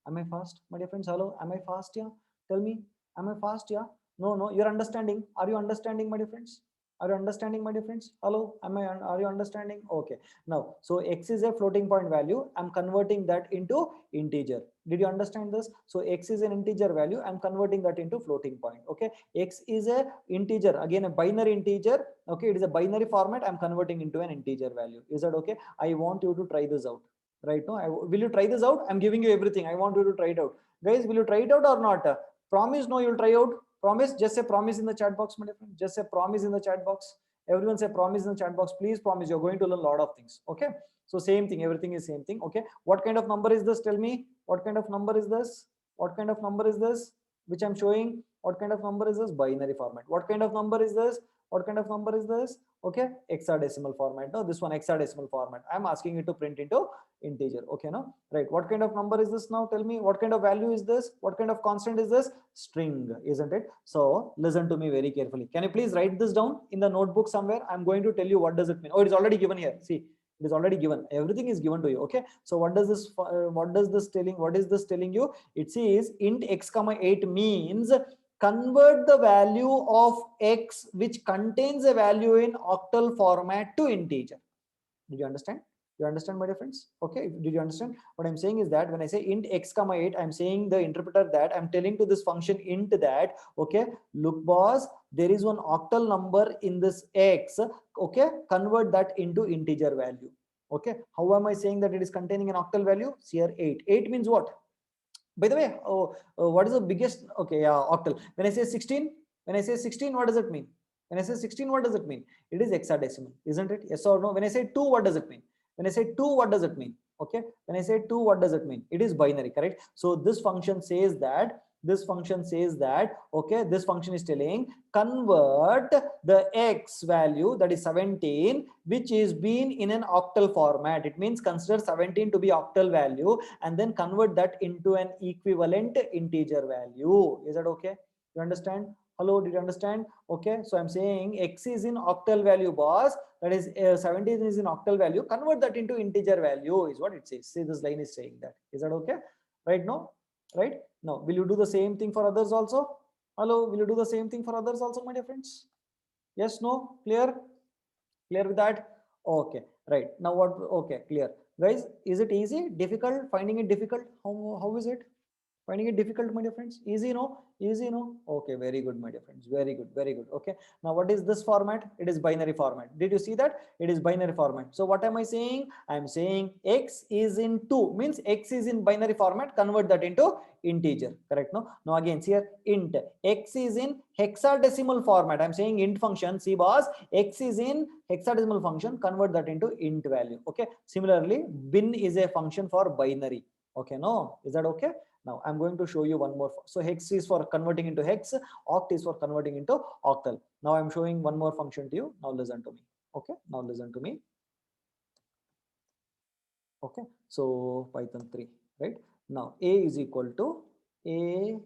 am I fast, my dear friends? Hello, am I fast? Yeah, tell me, am I fast? Yeah, no, you're understanding. Are you understanding, my dear friends? Are you understanding, my dear friends? Hello, are you understanding? Okay, now, so X is a floating point value. I'm converting that into integer. Did you understand this? So X is an integer value. I'm converting that into floating point. Okay, X is a integer, again a binary integer. Okay, it is a binary format. I'm converting into an integer value. Is that okay? I want you to try this out right now. Will you try this out? I'm giving you everything. I want you to try it out. Guys, will you try it out or not? Promise? No, you'll try out. Promise? Just say promise in the chat box, my friend. Just say promise in the chat box. Everyone say promise in the chat box. Please promise. You're going to learn a lot of things. Okay, so same thing, everything is same thing. Okay, what kind of number is this? Tell me, what kind of number is this? What kind of number is this which I'm showing? What kind of number is this? Binary format. What kind of number is this? What kind of number is this? Okay, hexadecimal format. No, this one hexadecimal format. I'm asking you to print into integer. Okay, no, right? What kind of number is this? Now tell me, what kind of value is this? What kind of constant is this? String, isn't it? So listen to me very carefully. Can you please write this down in the notebook somewhere? I'm going to tell you what does it mean. Oh, it is already given here. See, it is already given. Everything is given to you. Okay, so what does this what is this telling you? It says int x comma 8 means convert the value of x which contains a value in octal format to integer. Did you understand? You understand, my dear friends? Okay, did you understand? What I'm saying is that when I say int x comma 8, I'm saying the interpreter that I'm telling to this function int that, okay, look boss, there is one octal number in this x. Okay, convert that into integer value. Okay, how am I saying that it is containing an octal value? See here, 8. 8 means what? By the way, what is the biggest? Okay, yeah, octal. When I say 16, what does it mean? When I say 16, what does it mean? It is hexadecimal, isn't it? Yes or no? When I say 2, what does it mean? When I say 2, what does it mean? Okay, when I say 2, what does it mean? It is binary, correct? So this function says that, okay, this function is telling convert the x value, that is 17, which is been in an octal format. It means consider 17 to be octal value and then convert that into an equivalent integer value. Is that okay? You understand? Hello, did you understand? Okay, so I'm saying x is in octal value, boss. That is 17 is in octal value. Convert that into integer value is what it says. See, this line is saying that. Is that okay? Right now? Right? Now, will you do the same thing for others also? Hello, will you do the same thing for others also, my dear friends? Yes, no? Clear? Clear with that? Okay, right. Now what? Okay, clear. Guys, is it easy? Difficult? Finding it difficult? How is it? Finding it difficult, my dear friends? Easy, no? Easy, no? Okay, very good, my dear friends. Very good, very good. Okay. Now, what is this format? It is binary format. Did you see that? It is binary format. So, what am I saying? I am saying x is in 2, means x is in binary format. Convert that into integer. Correct? No? Now, again, see here, int. X is in hexadecimal format. I am saying int function. See, boss, x is in hexadecimal function. Convert that into int value. Okay. Similarly, bin is a function for binary. Okay. No? Is that okay? Now I'm going to show you one more. So hex is for converting into hex, oct is for converting into octal. Now I'm showing one more function to you. Now listen to me. Okay. Now listen to me. Okay. So Python 3, right? Now a is equal to 10.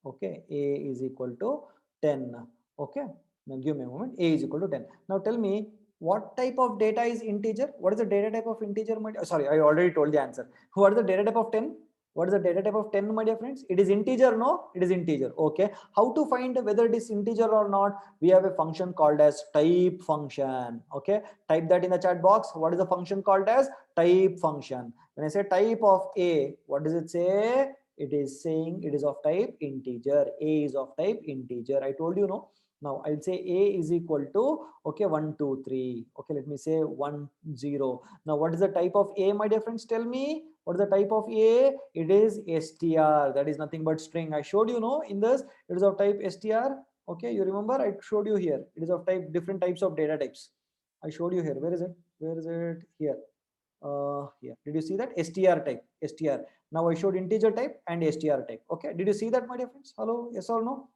Okay. A is equal to 10. Okay. Now give me a moment. A is equal to 10. Now tell me, what type of data is integer? What is the data type of integer? Sorry, I already told the answer. What is the data type of 10? What is the data type of 10, my dear friends? It is integer, no? It is integer. Okay. How to find whether it is integer or not? We have a function called as type function. Okay. Type that in the chat box. What is the function called as? Type function. When I say type of A, what does it say? It is saying it is of type integer. A is of type integer. I told you, no? Now I'll say A is equal to, okay, 1, 2, 3. Okay, let me say 1, 0. Now what is the type of A, my dear friends? Tell me, what is the type of A? It is str. That is nothing but string. I showed you, no, in this, it is of type str. Okay, you remember I showed you here. It is of type, different types of data types. I showed you here. Where is it? Where is it? Here. Here. Did you see that? Str type. Str. Now I showed integer type and str type. Okay. Did you see that, my dear friends? Hello? Yes or no?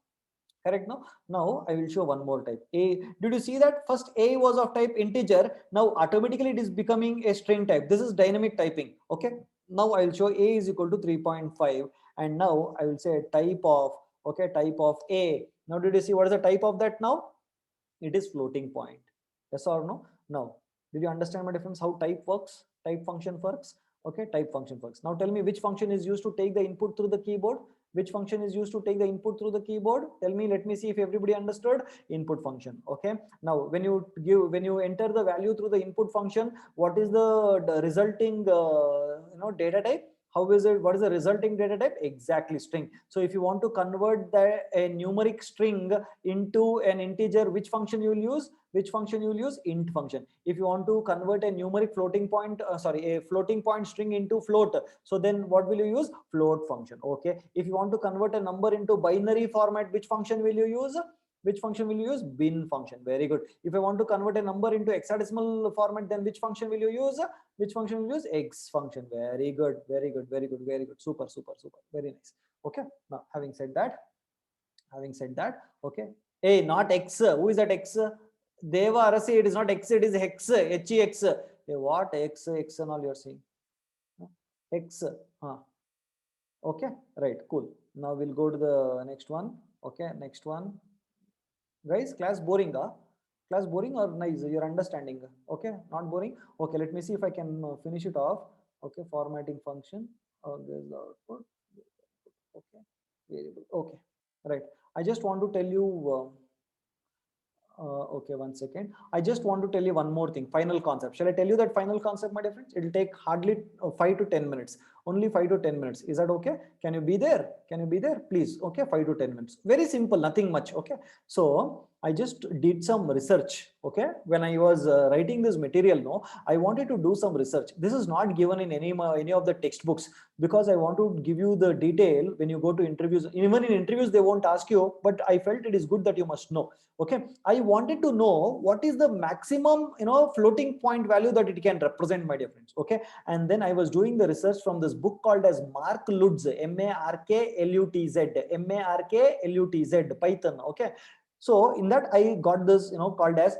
Correct. Now I will show one more type. A. Did you see that? First A was of type integer. Now automatically it is becoming a string type. This is dynamic typing. Okay. Now I will show A is equal to 3.5, and now I will say type of, okay, type of A. Now did you see what is the type of that now? It is floating point. Yes or no? Now did you understand my difference, how type works, type function works? Okay, type function works. Now tell me, which function is used to take the input through the keyboard? Which function is used to take the input through the keyboard? Tell me, let me see if everybody understood. Input function. Okay. Now when you enter the value through the input function, what is the resulting data type? How is it? What is the resulting data type? Exactly, string. So if you want to convert a numeric string into an integer, which function you will use? Which function you will use? Int function. If you want to convert a numeric floating point, a floating point string into float, so then what will you use? Float function. Okay. If you want to convert a number into binary format, which function will you use? Which function will you use? Bin function. Very good. If I want to convert a number into hexadecimal format, then which function will you use? Which function will you use? X function. Very good. Very good. Very good. Very good. Super, super, super. Very nice. Okay. Now, having said that, okay. Hey, not X. Who is that X? Deva Arasi. It is not X. It is Hex. Hex. Hey, what X? X and all you're saying? X. Huh. Okay. Right. Cool. Now we'll go to the next one. Okay. Next one. Guys, class boring, class boring or nice? You're understanding? Okay, not boring. Okay, let me see if I can finish it off. Okay, formatting function. There's the output. Okay, variable. Okay, right. I just want to tell you. Okay, one second. I just want to tell you one more thing. Final concept. Shall I tell you that final concept, my dear friends? It will take hardly 5 to 10 minutes. Only 5 to 10 minutes. Is that okay? Can you be there? Can you be there? Please. Okay, 5 to 10 minutes. Very simple, nothing much. Okay. So I just did some research. Okay. When I was writing this material, no, I wanted to do some research. This is not given in any of the textbooks, because I want to give you the detail when you go to interviews. Even in interviews, they won't ask you, but I felt it is good that you must know. Okay. I wanted to know what is the maximum, floating point value that it can represent, my dear friends. Okay. And then I was doing the research from this book called as Mark Lutz, M-A-R-K-L-U-T-Z, M-A-R-K-L-U-T-Z, Python. Okay. So in that I got this, called as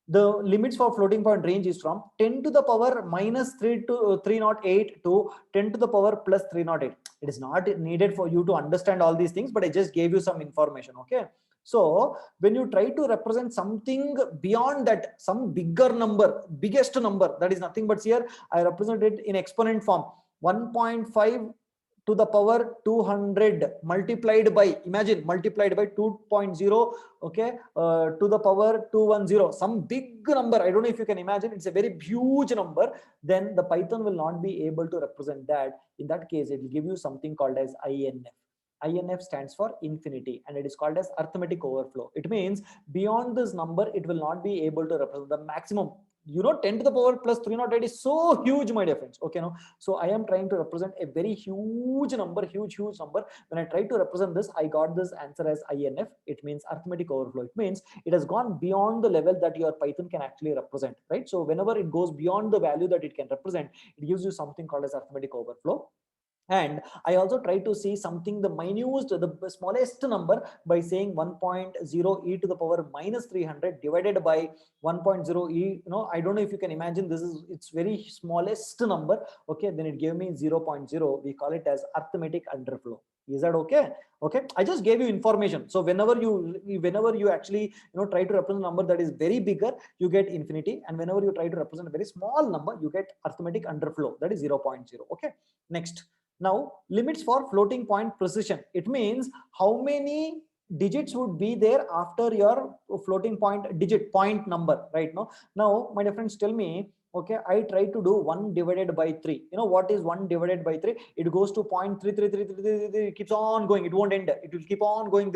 the limits for floating point range is from 10 to the power minus 3 to 308 to 10 to the power plus 308. It is not needed for you to understand all these things, but I just gave you some information. Okay. So when you try to represent something beyond that, some bigger number, biggest number, that is nothing but here I represent it in exponent form. 1.5 to the power 200 multiplied by, imagine, multiplied by 2.0, okay, to the power 210, some big number. I don't know if you can imagine, it's a very huge number. Then the Python will not be able to represent that. In that case, it will give you something called as INF. INF stands for infinity, and it is called as arithmetic overflow. It means beyond this number, it will not be able to represent the maximum. 10 to the power plus 308 is so huge, my dear friends. Okay, no. So I am trying to represent a very huge number, huge number. When I try to represent this, I got this answer as INF. It means arithmetic overflow. It means it has gone beyond the level that your Python can actually represent, right? So whenever it goes beyond the value that it can represent, it gives you something called as arithmetic overflow. And I also try to see something, the minutest, the smallest number, by saying 1.0 e to the power minus 300 divided by 1.0 e. I don't know if you can imagine, this is, it's very smallest number. Okay, then it gave me 0.0. We call it as arithmetic underflow. Is that okay? Okay, I just gave you information. So whenever you actually try to represent a number that is very bigger, you get infinity, and whenever you try to represent a very small number, you get arithmetic underflow, that is 0.0. Okay, next. Now, limits for floating point precision. It means how many digits would be there after your floating point digit point number, right? Now, my dear friends, tell me, okay, I try to do 1 divided by 3. You know what is 1 divided by 3? It goes to 0.33333. It keeps on going. It won't end. It will keep on going.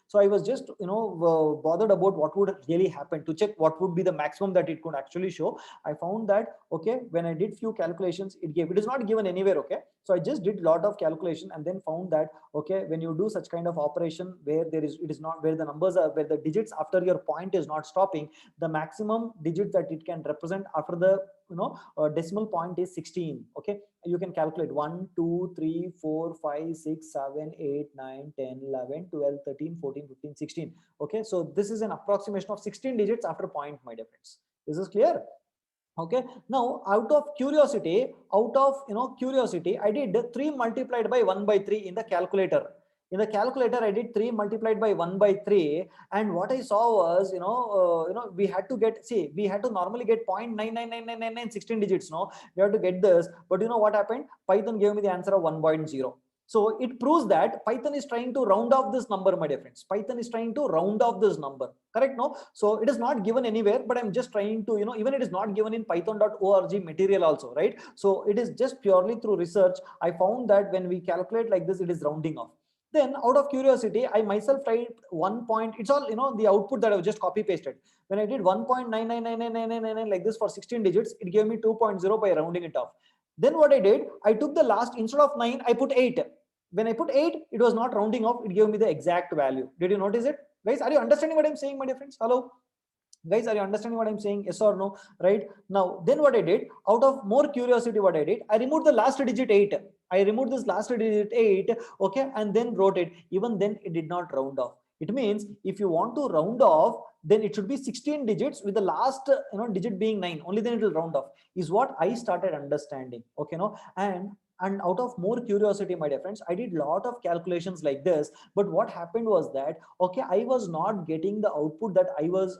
So I was just, bothered about what would really happen, to check what would be the maximum that it could actually show. I found that, okay, when I did few calculations, it is not given anywhere. Okay, so I just did a lot of calculation and then found that, okay, when you do such kind of operation where it is not, where the numbers are, where the digits after your point is not stopping, the maximum digit that it can represent after the decimal point is 16. Okay, you can calculate 1 2 3 4 5 6 7 8 9 10 11 12 13 14 15 16. Okay, so this is an approximation of 16 digits after point, my dear friends. Is this clear? Okay, now out of curiosity, I did 3 multiplied by 1 by 3 in the calculator. I did 3 multiplied by 1 by 3, and what I saw was, we had to normally get 0.999999 16 digits. No, we have to get this, but you know what happened? Python gave me the answer of 1.0. So it proves that Python is trying to round off this number, my dear friends. Python is trying to round off this number. Correct? No? So it is not given anywhere, but I'm just trying to, even it is not given in python.org material also, right? So it is just purely through research. I found that when we calculate like this, it is rounding off. Then out of curiosity, I myself tried 1 point. It's all, the output that I've just copy pasted. When I did 1.999999 like this for 16 digits, it gave me 2.0 by rounding it off. Then what I did, I took the last, instead of 9, I put 8. When I put 8, it was not rounding off. It gave me the exact value. Did you notice it? Guys, are you understanding what I'm saying, my dear friends? Hello? Guys, are you understanding what I'm saying? Yes or no? Right? Now, then what I did, out of more curiosity, what I did, I removed the last digit 8. I removed this last digit 8, okay, and then wrote it. Even then, it did not round off. It means if you want to round off, then it should be 16 digits with the last digit being 9. Only then it will round off, is what I started understanding. Okay, no? And out of more curiosity, my dear friends, I did a lot of calculations like this. But what happened was that, okay, I was not getting the output that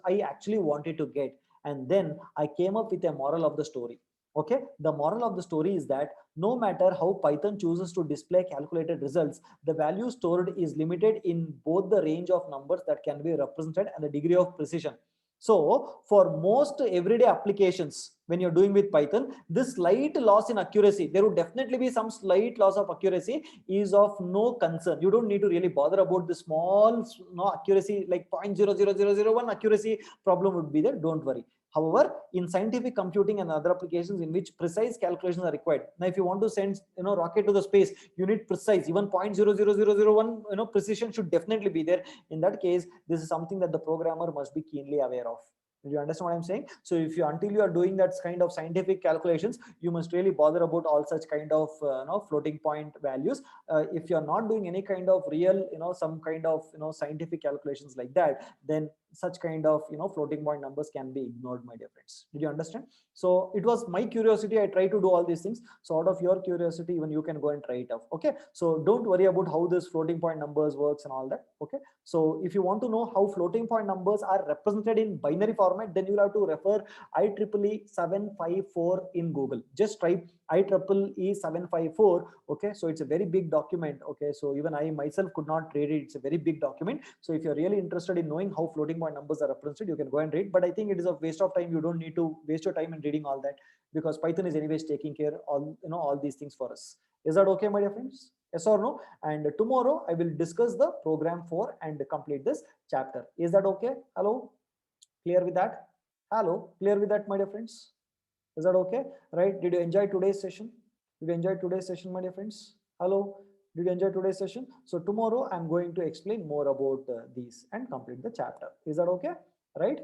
I actually wanted to get. And then I came up with a moral of the story. Okay, the moral of the story is that no matter how Python chooses to display calculated results, the value stored is limited in both the range of numbers that can be represented and the degree of precision. So for most everyday applications, when you're doing with Python, this slight loss in accuracy, there would definitely be some slight loss of accuracy, is of no concern. You don't need to really bother about the small accuracy, like 0.00001 accuracy problem would be there. Don't worry. However, in scientific computing and other applications in which precise calculations are required. Now, if you want to send rocket to the space, you need precise, even 0.00001 precision should definitely be there. In that case, this is something that the programmer must be keenly aware of. Do you understand what I'm saying? So if you, until you are doing that kind of scientific calculations, you must really bother about all such kind of floating point values. If you are not doing any kind of real some kind of scientific calculations like that, then such kind of floating point numbers can be ignored, my dear friends. Did you understand? So it was my curiosity, I try to do all these things. So out of your curiosity, even you can go and try it out. Okay, so don't worry about how this floating point numbers works and all that. Okay, so if you want to know how floating point numbers are represented in binary format, then you'll have to refer IEEE 754 in Google. Just type IEEE 754. Okay, so it's a very big document. Okay, so even I myself could not read it. It's a very big document. So if you're really interested in knowing how floating point numbers are represented, you can go and read. But I think it is a waste of time. You don't need to waste your time in reading all that, because Python is anyways taking care all these things for us. Is that okay, my dear friends? Yes or no? And tomorrow I will discuss the program 4 and complete this chapter. Is that okay? Hello? Clear with that? Hello? Clear with that, my dear friends? Is that okay? Right? Did you enjoy today's session? Did you enjoy today's session, my dear friends? Hello? Did you enjoy today's session? So tomorrow I'm going to explain more about these and complete the chapter. Is that okay? Right?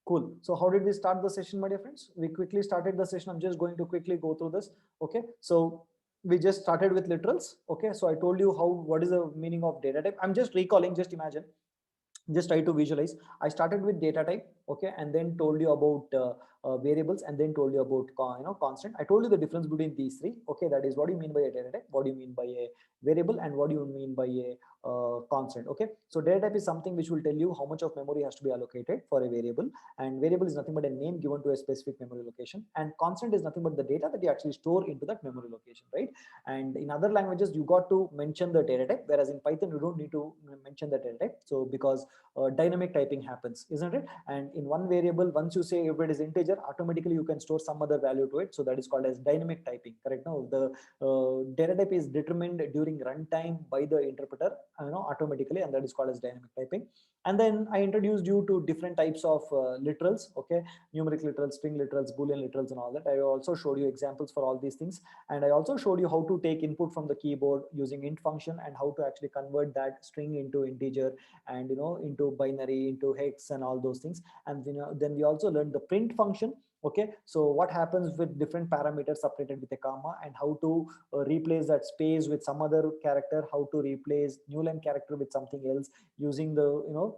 Cool. So how did we start the session, my dear friends? We quickly started the session. I'm just going to quickly go through this. Okay. So we just started with literals. Okay. So I told you what is the meaning of data type. I'm just recalling, just imagine, just try to visualize. I started with data type, okay, and then told you about variables, and then told you about constant. I told you the difference between these three. Okay, that is what do you mean by a data type, what do you mean by a variable, and what do you mean by a constant. Okay, so data type is something which will tell you how much of memory has to be allocated for a variable, and variable is nothing but a name given to a specific memory location, and constant is nothing but the data that you actually store into that memory location, right? And in other languages you got to mention the data type, whereas in Python you don't need to mention the data type. So because dynamic typing happens, isn't it? And in one variable, once you say if it is integer, automatically you can store some other value to it. So that is called as dynamic typing. Correct? Now the data type is determined during runtime by the interpreter, automatically, and that is called as dynamic typing. And then I introduced you to different types of literals. Okay, numeric literals, string literals, Boolean literals, and all that. I also showed you examples for all these things, and I also showed you how to take input from the keyboard using int function, and how to actually convert that string into integer, and into binary, into hex, and all those things. And then we also learned the print function. Okay, so what happens with different parameters separated with a comma, and how to replace that space with some other character, how to replace new line character with something else using the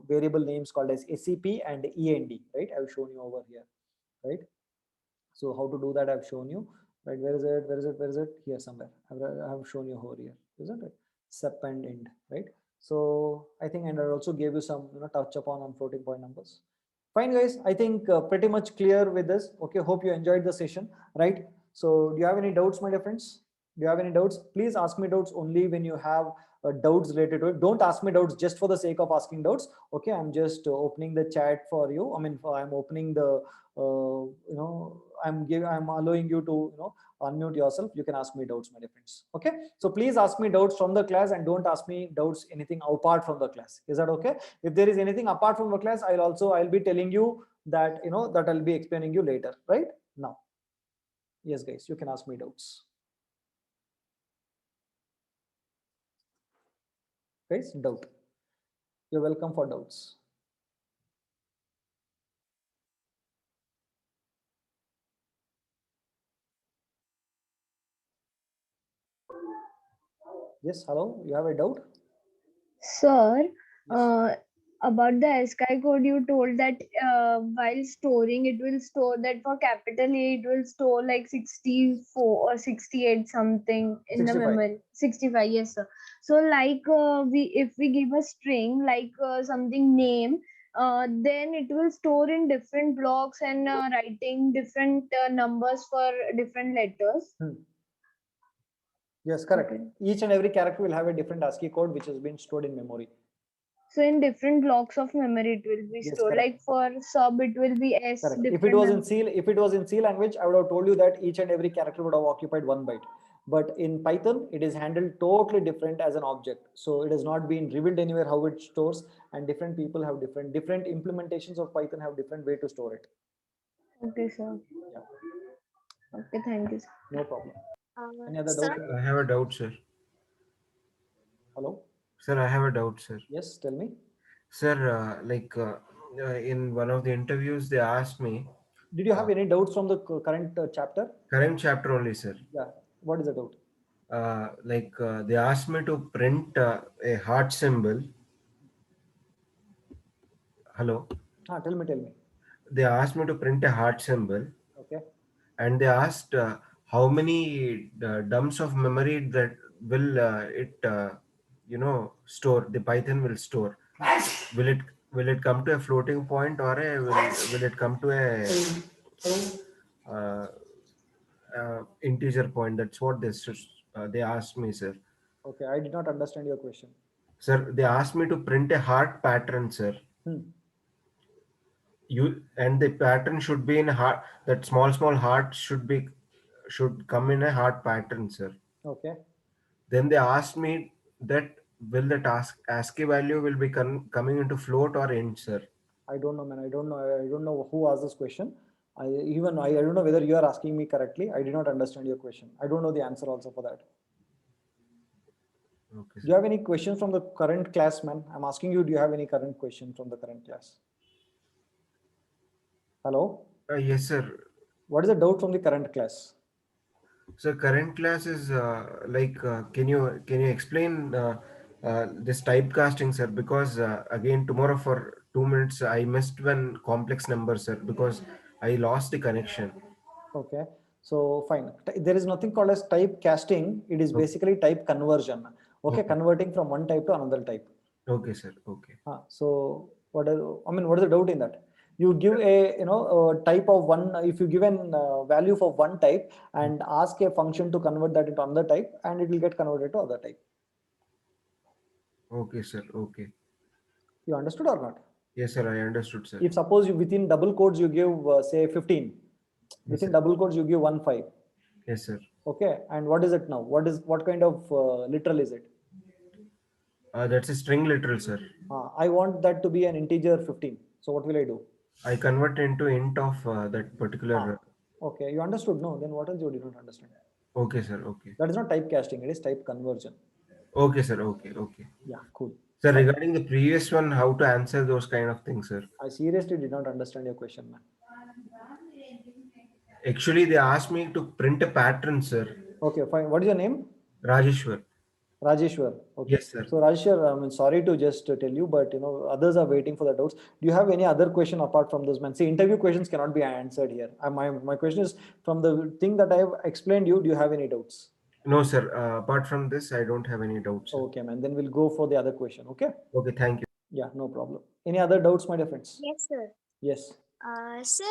variable names called as scp and end, right? I've shown you over here, right? So how to do that I've shown you, right? Where is it here somewhere. I've shown you over here, isn't it? Sep and end, right? So I think, and I also gave you some touch upon on floating point numbers. Fine guys, I think pretty much clear with this. Okay, hope you enjoyed the session, right? So do you have any doubts, my dear friends? Do you have any doubts? Please ask me doubts only when you have doubts related to it. Don't ask me doubts just for the sake of asking doubts. Okay, I'm just opening the chat for you. I mean, I'm opening the I'm allowing you to unmute yourself. You can ask me doubts, my dear friends. Okay, so please ask me doubts from the class, and don't ask me doubts anything apart from the class. Is that okay? If there is anything apart from the class, I'll be telling you that that I'll be explaining you later, right? Now, yes guys, you can ask me doubts. Guys, doubt, you're welcome for doubts. Yes, hello, you have a doubt? Sir, Yes. about the Ascii code, you told that while storing, it will store that for capital A, it will store like 64 or 68 something in the 65. memory. 65, yes, sir. So, like if we give a string like something name, then it will store in different blocks and writing different numbers for different letters. Yes, correct. Okay. Each and every character will have a different ASCII code which has been stored in memory. So in different blocks of memory, it will be Yes, stored. correct. Like for sub, it will be S Correct. If it different was in C language, I would have told you that each and every character would have occupied 1 byte. But in Python, it is handled totally different as an object. So it has not been revealed anywhere how it stores, and different people have different implementations of Python have different way to store it. Okay, sir. Yeah, Okay, thank you, sir. no problem. Any other Sir, doubt? I have a doubt, sir. Hello? Sir, I have a doubt, sir. Yes, tell me. Sir, in one of the interviews, they asked me, Did you have any doubts from the current chapter? current chapter only, sir. Yeah. What is the doubt? They asked me to print a heart symbol Hello. Tell me. They asked me to print a heart symbol, Okay. and they asked how many dumps of memory that will store, the Python will store. Will it come to a floating point, or will it come to a uh, integer point? That's what they asked me, sir. Okay, I did not understand your question. Sir, they asked me to print a heart pattern, sir. Hmm. And the pattern should be in heart. That small heart should come in a heart pattern, sir. Okay. Then they asked me that will the ASCII value will be coming into float or int, sir. I don't know, man. I don't know. I don't know who asked this question. I don't know whether you are asking me correctly. I did not understand your question. I don't know the answer also for that. Okay, Do you have any questions from the current class, man? I'm asking you, do you have any current question from the current class? Hello? yes, sir. What is the doubt from the current class? So current class is can you explain this typecasting, sir? Because again tomorrow for 2 minutes I missed one complex number, sir, because I lost the connection. Okay, so fine. There is nothing called as type casting. It is Okay. basically type conversion. Okay, Okay. converting from one type to another type. Okay, sir. Okay. So what is the doubt in that? You give a type of one. If you give an value for one type and ask a function to convert that into another type, and it will get converted to other type. Okay, sir. Okay. You understood or not? Yes, sir. I understood, sir. If suppose you within double quotes you give say 15, Yes, within sir. double quotes you give 1 5. Yes, sir. Okay, and what is it now? What kind of literal is it? That's a string literal, sir. I want that to be an integer 15. So what will I do? I convert into int of that particular. Okay, you understood? No, then what else you did not understand? Okay, sir. Okay. That is not typecasting, it is type conversion. Okay, sir. Okay. Okay. Yeah, cool. Sir, Fine. regarding the previous one, how to answer those kind of things, sir? I seriously did not understand your question, man. Actually, they asked me to print a pattern, sir. Okay, fine. What is your name? Rajeshwar. Rajeshwar. Okay. Yes, sir. So Rajeshwar, I'm sorry to just tell you, but others are waiting for the doubts. Do you have any other question apart from this, man? See, interview questions cannot be answered here. My question is from the thing that I have explained you. Do you have any doubts? No, sir. Apart from this, I don't have any doubts, sir. Okay, man. Then we'll go for the other question. Okay. Okay, thank you. Yeah, no problem. Any other doubts, my dear friends? Yes, sir. Yes. Sir,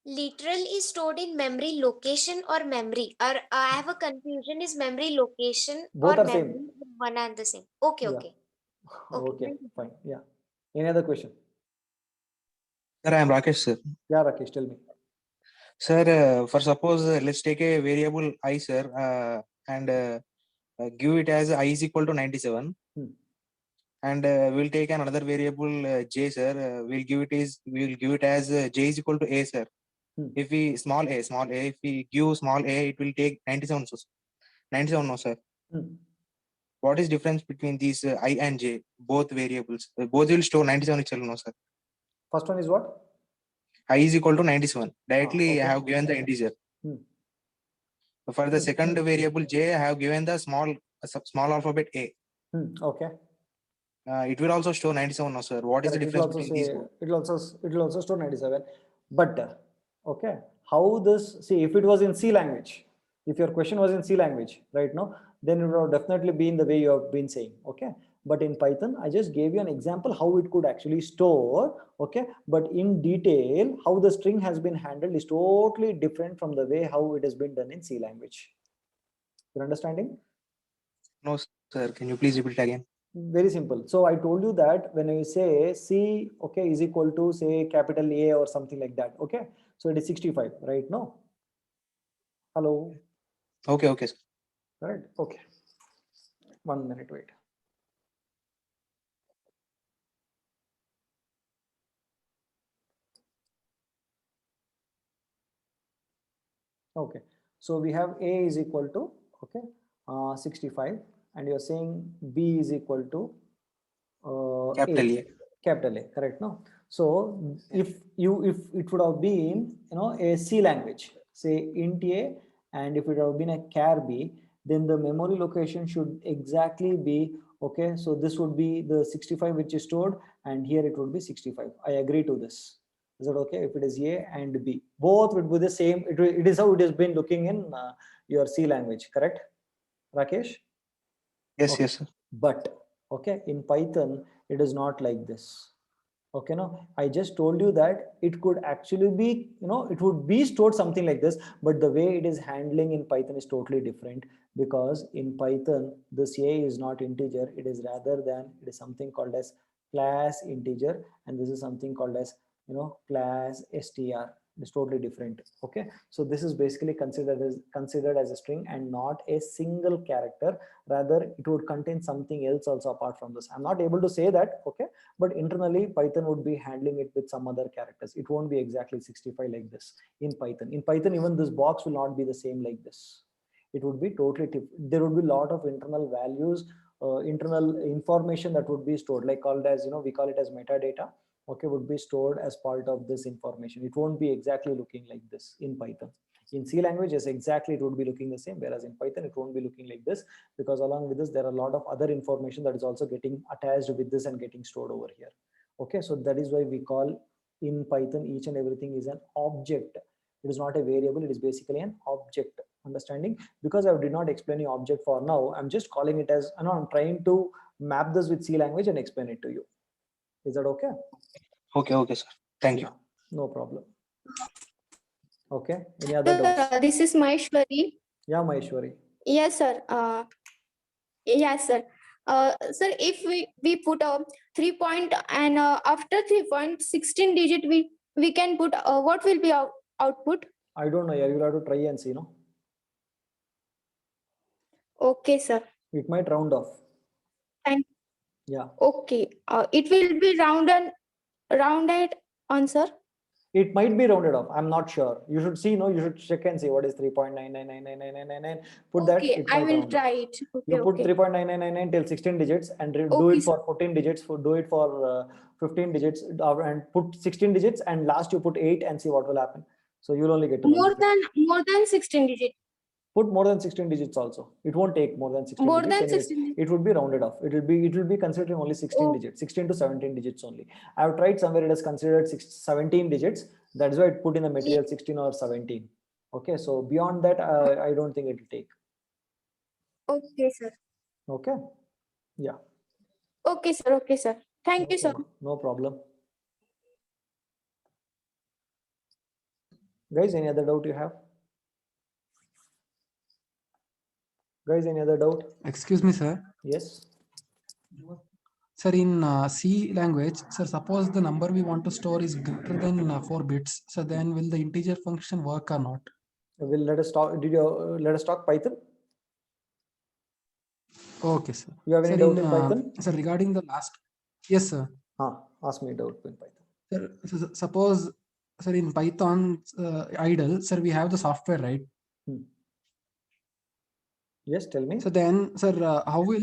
literal is stored in memory location or memory? Or I have a confusion. Is memory location Both or are same. memory one and the same? Okay, Yeah. okay. Okay, Okay, thank you. fine. Yeah. Any other question? Sir, I am Rakesh, sir. Yeah, Rakesh, tell me. Sir, for suppose let's take a variable I, sir, and give it as I is equal to 97. And we'll take another variable j, sir. We'll give it as j is equal to a, sir. If we small a, if we give small a, it will take 97. 97, no, sir. What is difference between these I and j? Both variables. Both will store 97 itself, no, sir. First one is what? I is equal to 97. Directly, okay. I have given the integer. For the second variable j, I have given the small alphabet a. Okay. It will also store 97, no, sir. What is the difference between these both? It will also store 97. But okay, how this? See, if it was in C language, if your question was in C language right now, then it would have definitely been the way you have been saying. Okay. But in Python, I just gave you an example how it could actually store. Okay. But in detail, how the string has been handled is totally different from the way how it has been done in C language. You're understanding? No, sir. Can you please repeat it again? Very simple. So I told you that when you say C, okay, is equal to say capital A or something like that. Okay. So it is 65, right? No. Hello. Okay, sir. Right. Okay. 1 minute, wait. Okay. So we have A is equal to, okay, 65, and you're saying B is equal to Capital A. Capital A, correct? No. So if it would have been a C language, say int A, and if it would have been a char B, then the memory location should exactly be okay. So this would be the 65 which is stored, and here it would be 65. I agree to this. Is it okay? If it is A and B, both would be the same. It is how it has been looking in your C language, correct, Rakesh? Yes, Okay. yes, sir. But okay, in Python, it is not like this. Okay, no, I just told you that it could actually be, it would be stored something like this, but the way it is handling in Python is totally different, because in Python, this A is not integer, it is rather than, it is something called as class integer, and this is something called as, class str. It's totally different. Okay, so this is basically considered as a string and not a single character. Rather, it would contain something else also apart from this. I'm not able to say that. Okay, but internally Python would be handling it with some other characters. It won't be exactly 65 like this in Python. In Python, even this box will not be the same like this. It would be totally there would be a lot of internal values, internal information that would be stored, like called as, we call it as metadata. Okay, would be stored as part of this information. It won't be exactly looking like this in Python. In C language, yes, exactly, it would be looking the same, whereas in Python it won't be looking like this, because along with this there are a lot of other information that is also getting attached with this and getting stored over here. Okay, so that is why we call in Python each and everything is an object. It is not a variable, it is basically an object. Understanding? Because I did not explain the object for now, I'm just calling it as, I'm trying to map this with C language and explain it to you. Is that okay? Okay, okay, sir. Thank you. No problem. Okay, any other doubts? This is Maheshwari. Yeah, Maheshwari. Yes, sir. Yes, sir. Sir, if we put a 3 point and after 3 point 16 digit, we can put what will be our output? I don't know. Yeah, you'll have to try and see. No. Okay, sir. It might round off. And yeah. Okay. It will be rounded on, sir. It might be rounded off. I'm not sure. You should see. No, you should check and see what is 3.9999999. Put that. Okay, I will try it. Okay, you put okay. 3.9999 till 16 digits and do it for 14 digits. Do it for 15 digits and put 16 digits, and last you put 8 and see what will happen. So you'll only get to more than 16 digits. Put more than 16 digits also. It won't take more than 16 more digits. Than 16 it would be rounded off. It will be considering only 16 digits, 16 to 17 digits only. I've tried somewhere it is considered 17 digits. That is why it put in the material 16 or 17. Okay, so beyond that, I don't think it will take. Okay, sir. Okay. Yeah. Okay, sir. Okay, sir. Thank you, sir. No problem. Guys, any other doubt you have? Guys, any other doubt? Excuse me, sir. Yes. Sir, in C language, sir, suppose the number we want to store is greater than 4 bits. So then will the integer function work or not? Will let us talk. Did you let us talk Python? Okay, sir. You have any doubt in Python? Sir, regarding the last. Yes, sir. Ask me a doubt in Python. Sir, so suppose, sir, in Python idle, sir, we have the software, right? Yes, tell me. So then, sir, how will,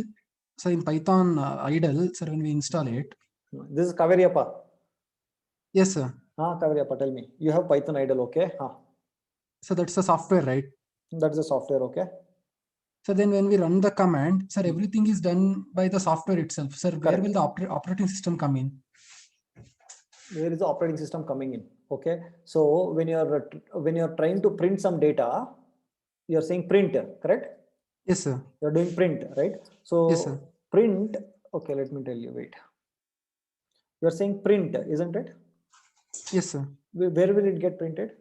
so in Python idle, sir, when we install it? This is Kaveriappa. Yes, sir. Kaveriappa, tell me. You have Python idle, okay? So that's the software, right? That's the software, okay? So then when we run the command, sir, everything is done by the software itself. Sir, where will the operating system come in? Where is the operating system coming in? Okay. So when you're trying to print some data, you're saying print, correct? Yes, sir. You're doing print, right? So yes, sir. Print, okay, let me tell you, wait. You're saying print, isn't it? Yes, sir. Where will it get printed?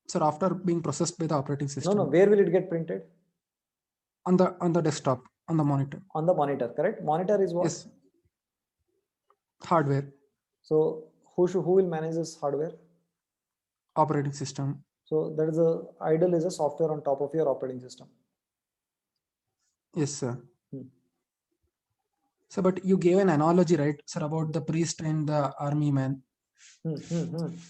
Sir, after being processed by the operating system. No, where will it get printed? On the desktop, on the monitor. On the monitor, correct? Monitor is what? Yes. Hardware. So who will manage this hardware? Operating system. So that is idle is a software on top of your operating system. Yes, sir. So, but you gave an analogy, right, sir, about the priest and the army man.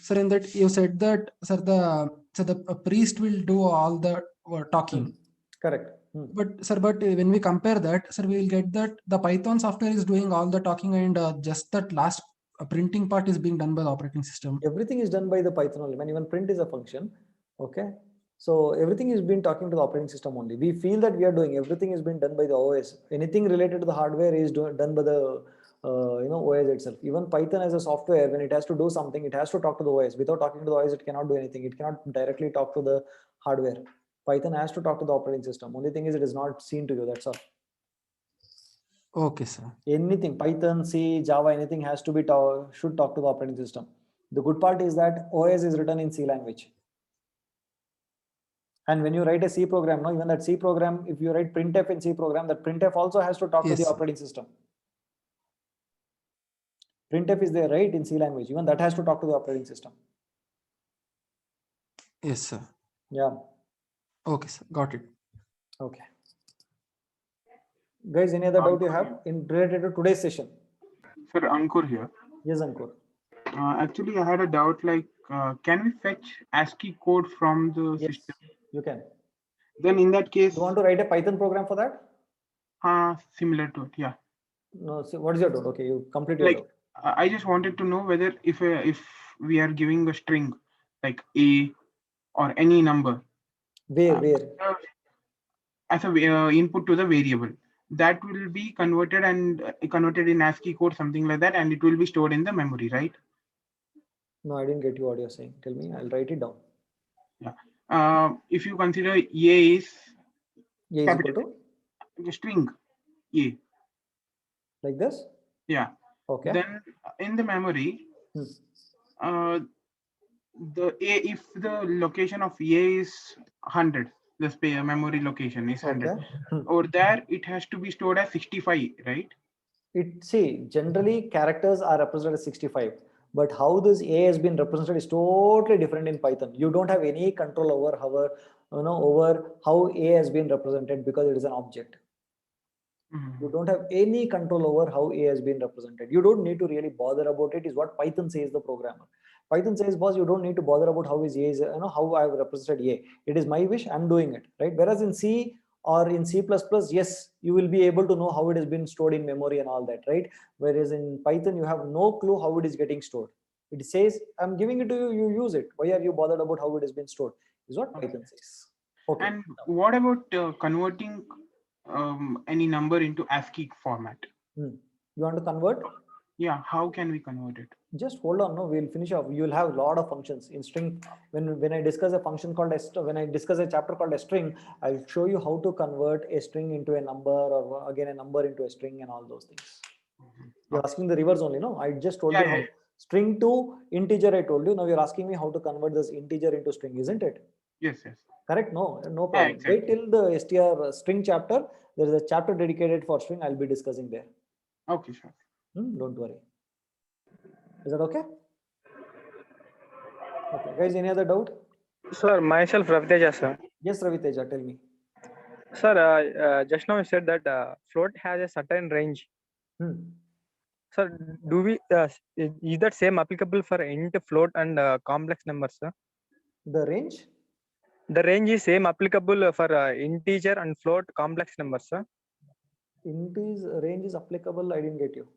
Sir, in that you said that, sir, the priest will do all the talking. Correct. But sir, when we compare that, sir, we will get that the Python software is doing all the talking, and just that last printing part is being done by the operating system. Everything is done by the Python only. Even print is a function. Okay. So everything is being talking to the operating system only. We feel that we are doing everything is being done by the OS. Anything related to the hardware is done by the OS itself. Even Python as a software, when it has to do something, it has to talk to the OS. Without talking to the OS, it cannot do anything. It cannot directly talk to the hardware. Python has to talk to the operating system. Only thing is, it is not seen to you. That's all. Okay, sir. Anything Python, C, Java, anything has to be should talk to the operating system. The good part is that OS is written in C language. And when you write a C program, no, even that C program, if you write printf in C program, that printf also has to talk to Yes, the sir. operating system. Printf is there, right, in C language. Even that has to talk to the operating system. Yes, sir. Yeah. Okay, sir. Got it. Okay. Guys, any other doubt you have in related to today's session? Sir, Ankur here. Yes, Ankur. Actually, I had a doubt like, can we fetch ASCII code from the Yes, system? you can. Then in that case, You want to write a Python program for that? similar to it, yeah. No, so what is your doubt? Okay, you complete your Like, doubt. I just wanted to know whether if we are giving a string like A or any number, Where? as a input to the variable, that will be converted and converted in ASCII code, something like that, and it will be stored in the memory, right? No, I didn't get you what you're saying. Tell me, I'll write it down. Yeah. If you consider A is A is equal to the string A, like this? yeah. Okay. Then in the memory, if the location of A is 100, the memory location is 100, Okay. over there it has to be stored as 65, right? Generally characters are represented as 65, but how this A has been represented is totally different in Python. You don't have any control over how A has been represented because it is an object. You don't have any control over how A has been represented. You don't need to really bother about it, is what Python says the programmer. Python says, boss, you don't need to bother about how is A is, how I have represented A. It is my wish, I'm doing it, right? Whereas in C or in C++, yes, you will be able to know how it has been stored in memory and all that, right? Whereas in Python, you have no clue how it is getting stored. It says, I'm giving it to you, you use it. Why are you bothered about how it has been stored? Is what Python says. Okay. And what about converting any number into ASCII format? You want to convert? Yeah, how can we convert it? Just hold on, no, we'll finish off. You will have a lot of functions in string. When I discuss a function called when I discuss a chapter called a string, I'll show you how to convert a string into a number, or again a number into a string, and all those things. You're asking the reverse only, no? I just told you how string to integer. I told you. Now you're asking me how to convert this integer into string, isn't it? Yes. Correct? No problem. Yeah, exactly. Wait till the str string chapter. There is a chapter dedicated for string. I'll be discussing there. Okay, sure. Don't worry. Is that okay? Okay, guys, any other doubt? Sir, myself Raviteja, sir. Yes, Raviteja, tell me. Sir, just now you said that float has a certain range. Sir, do we is that same applicable for int, float, and complex numbers, sir? The range? The range is same applicable for integer and float complex numbers, sir. Range is applicable. I didn't get you.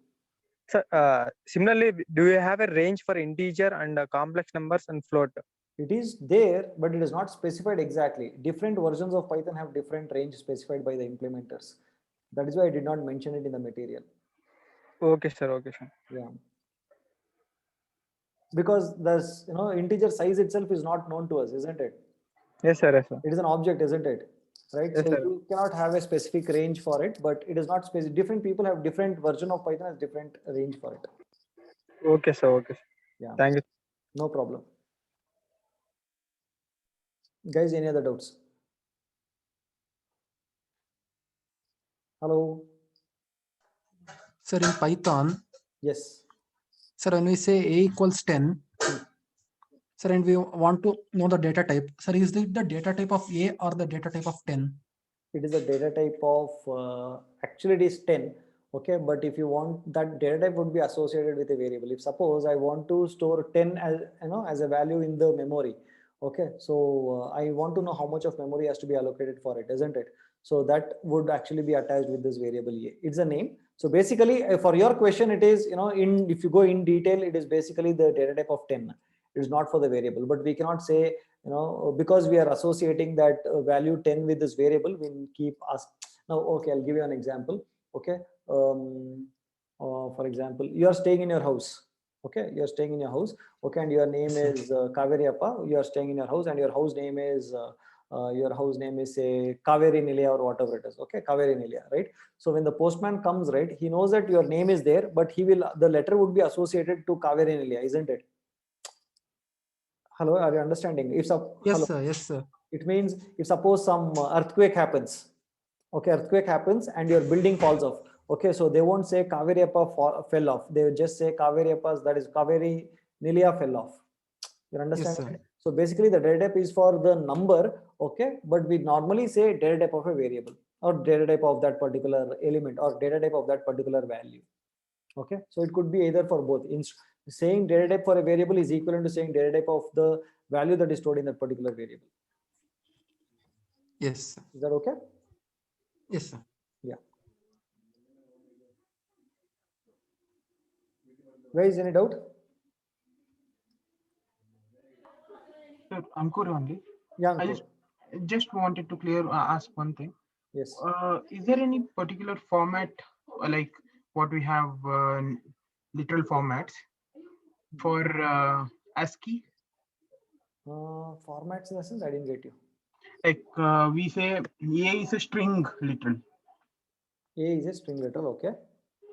Sir, similarly, do you have a range for integer and complex numbers and float? It is there, but it is not specified exactly. Different versions of Python have different range specified by the implementers. That is why I did not mention it in the material. Okay, sir. Okay, sir. Yeah. Because this, integer size itself is not known to us, isn't it? Yes, sir. Yes, sir. It is an object, isn't it? Right. Yes, so sir. you cannot have a specific range for it, but it is not specific. Different people have different version of Python has different range for it. Okay, sir. Okay, sir. Yeah. Thank you. No problem. Guys, any other doubts? Hello. Sir, in Python. Yes. Sir, when we say A equals 10, sir, and we want to know the data type. Sir, is it the data type of A or the data type of 10? It is a data type of, actually it is 10. Okay, but if you want, that data type would be associated with a variable. If suppose I want to store 10 as, as a value in the memory. Okay, so I want to know how much of memory has to be allocated for it, isn't it? So that would actually be attached with this variable A. It's a name. So basically, for your question, it is, if you go in detail, it is basically the data type of 10. It is not for the variable, but we cannot say, because we are associating that value 10 with this variable, we keep asking. Now, okay, I'll give you an example. Okay. For example, you are staying in your house. Okay, you are staying in your house. Okay, and your name is Kaveri Appa. You are staying in your house, and your house name is say Kaveri Nilia or whatever it is. Okay, Kaveri Nilia, right? So when the postman comes, right, he knows that your name is there, but the letter would be associated to Kaveri Nilia, isn't it? Hello, are you understanding? Yes, hello. sir. Yes, sir. It means if suppose some earthquake happens, okay, earthquake happens and your building falls off. Okay, so they won't say Kaveri Appa fell off. They will just say Kaveri Appa, that is Kaveri Nilia fell off. You understand? Yes, sir. So basically the data type is for the number, okay, but we normally say data type of a variable or data type of that particular element or data type of that particular value. Okay, so it could be either for both. Saying data type for a variable is equivalent to saying data type of the value that is stored in that particular variable. Yes, sir. Is that okay? Yes, sir. Yeah. Guys, any doubt? Sir, Ankur only. Yeah, I Ankur. just wanted to ask one thing. Yes. Is there any particular format like what we have literal formats for ASCII? Formats in the sense, I didn't get you. Like we say A is a string literal. A is a string literal, okay.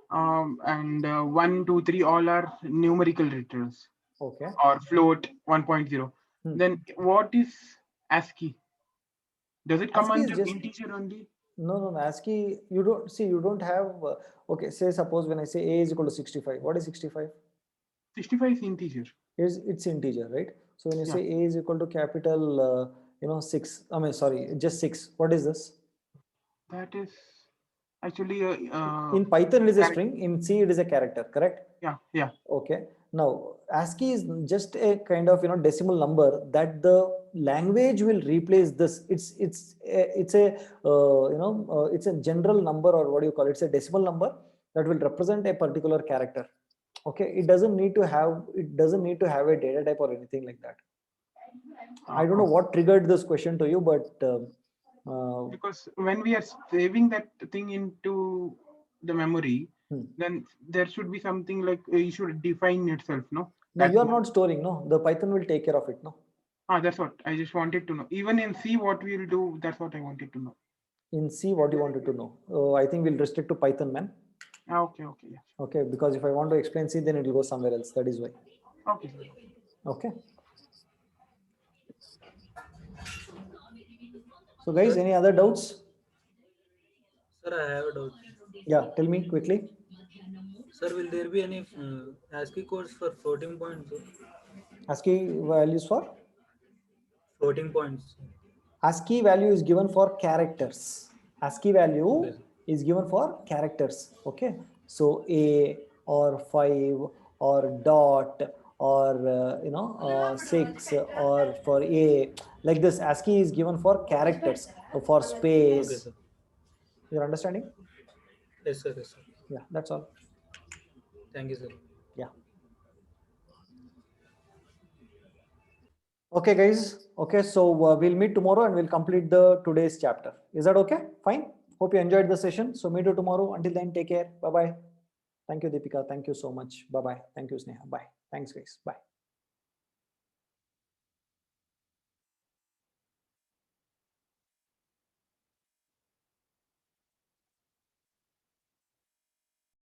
And 1, 2, 3 all are numerical literals. Okay. Or float 1.0. Then what is ASCII? Does it come ASCII under is just integer only? No, ASCII, you don't see, you don't have, okay, say suppose when I say A is equal to 65, what is 65? 65 is integer. It's integer, right? So when you say A is equal to capital, 6, I mean, sorry, just 6, what is this? That is actually in Python it is a string, in C it is a character, correct? Yeah. Okay. Now ASCII is just a kind of decimal number that the language will replace this. It's a general number, or what do you call it? It's a decimal number that will represent a particular character. Okay, it doesn't need to have a data type or anything like that. I don't know what triggered this question to you, but because when we are saving that thing into the memory, then there should be something like you should define itself, no? No, you are not storing, no. The Python will take care of it, no. That's what I just wanted to know. Even in C, what we'll do, that's what I wanted to know. In C, what you wanted to know? I think we'll restrict to Python, man. Okay, yeah. Okay, because if I want to explain C, then it will go somewhere else. That is why. Okay. Okay. So guys, any other doubts? Sir, I have a doubt. Yeah, tell me quickly. Sir, will there be any ASCII codes for floating points? ASCII values for? Floating points. ASCII value is given for characters. ASCII value is given for characters. Okay. So A or 5 or dot or 6 or for A, like this. ASCII is given for characters, for space. Okay, sir. You're understanding? Yes, sir. Yes, sir. Yeah, that's all. Thank you, sir. Yeah. Okay, guys. Okay, so we'll meet tomorrow and we'll complete the today's chapter. Is that okay? Fine. Hope you enjoyed the session. So meet you tomorrow. Until then, take care. Bye-bye. Thank you, Deepika. Thank you so much. Bye-bye. Thank you, Sneha. Bye. Thanks, guys. Bye.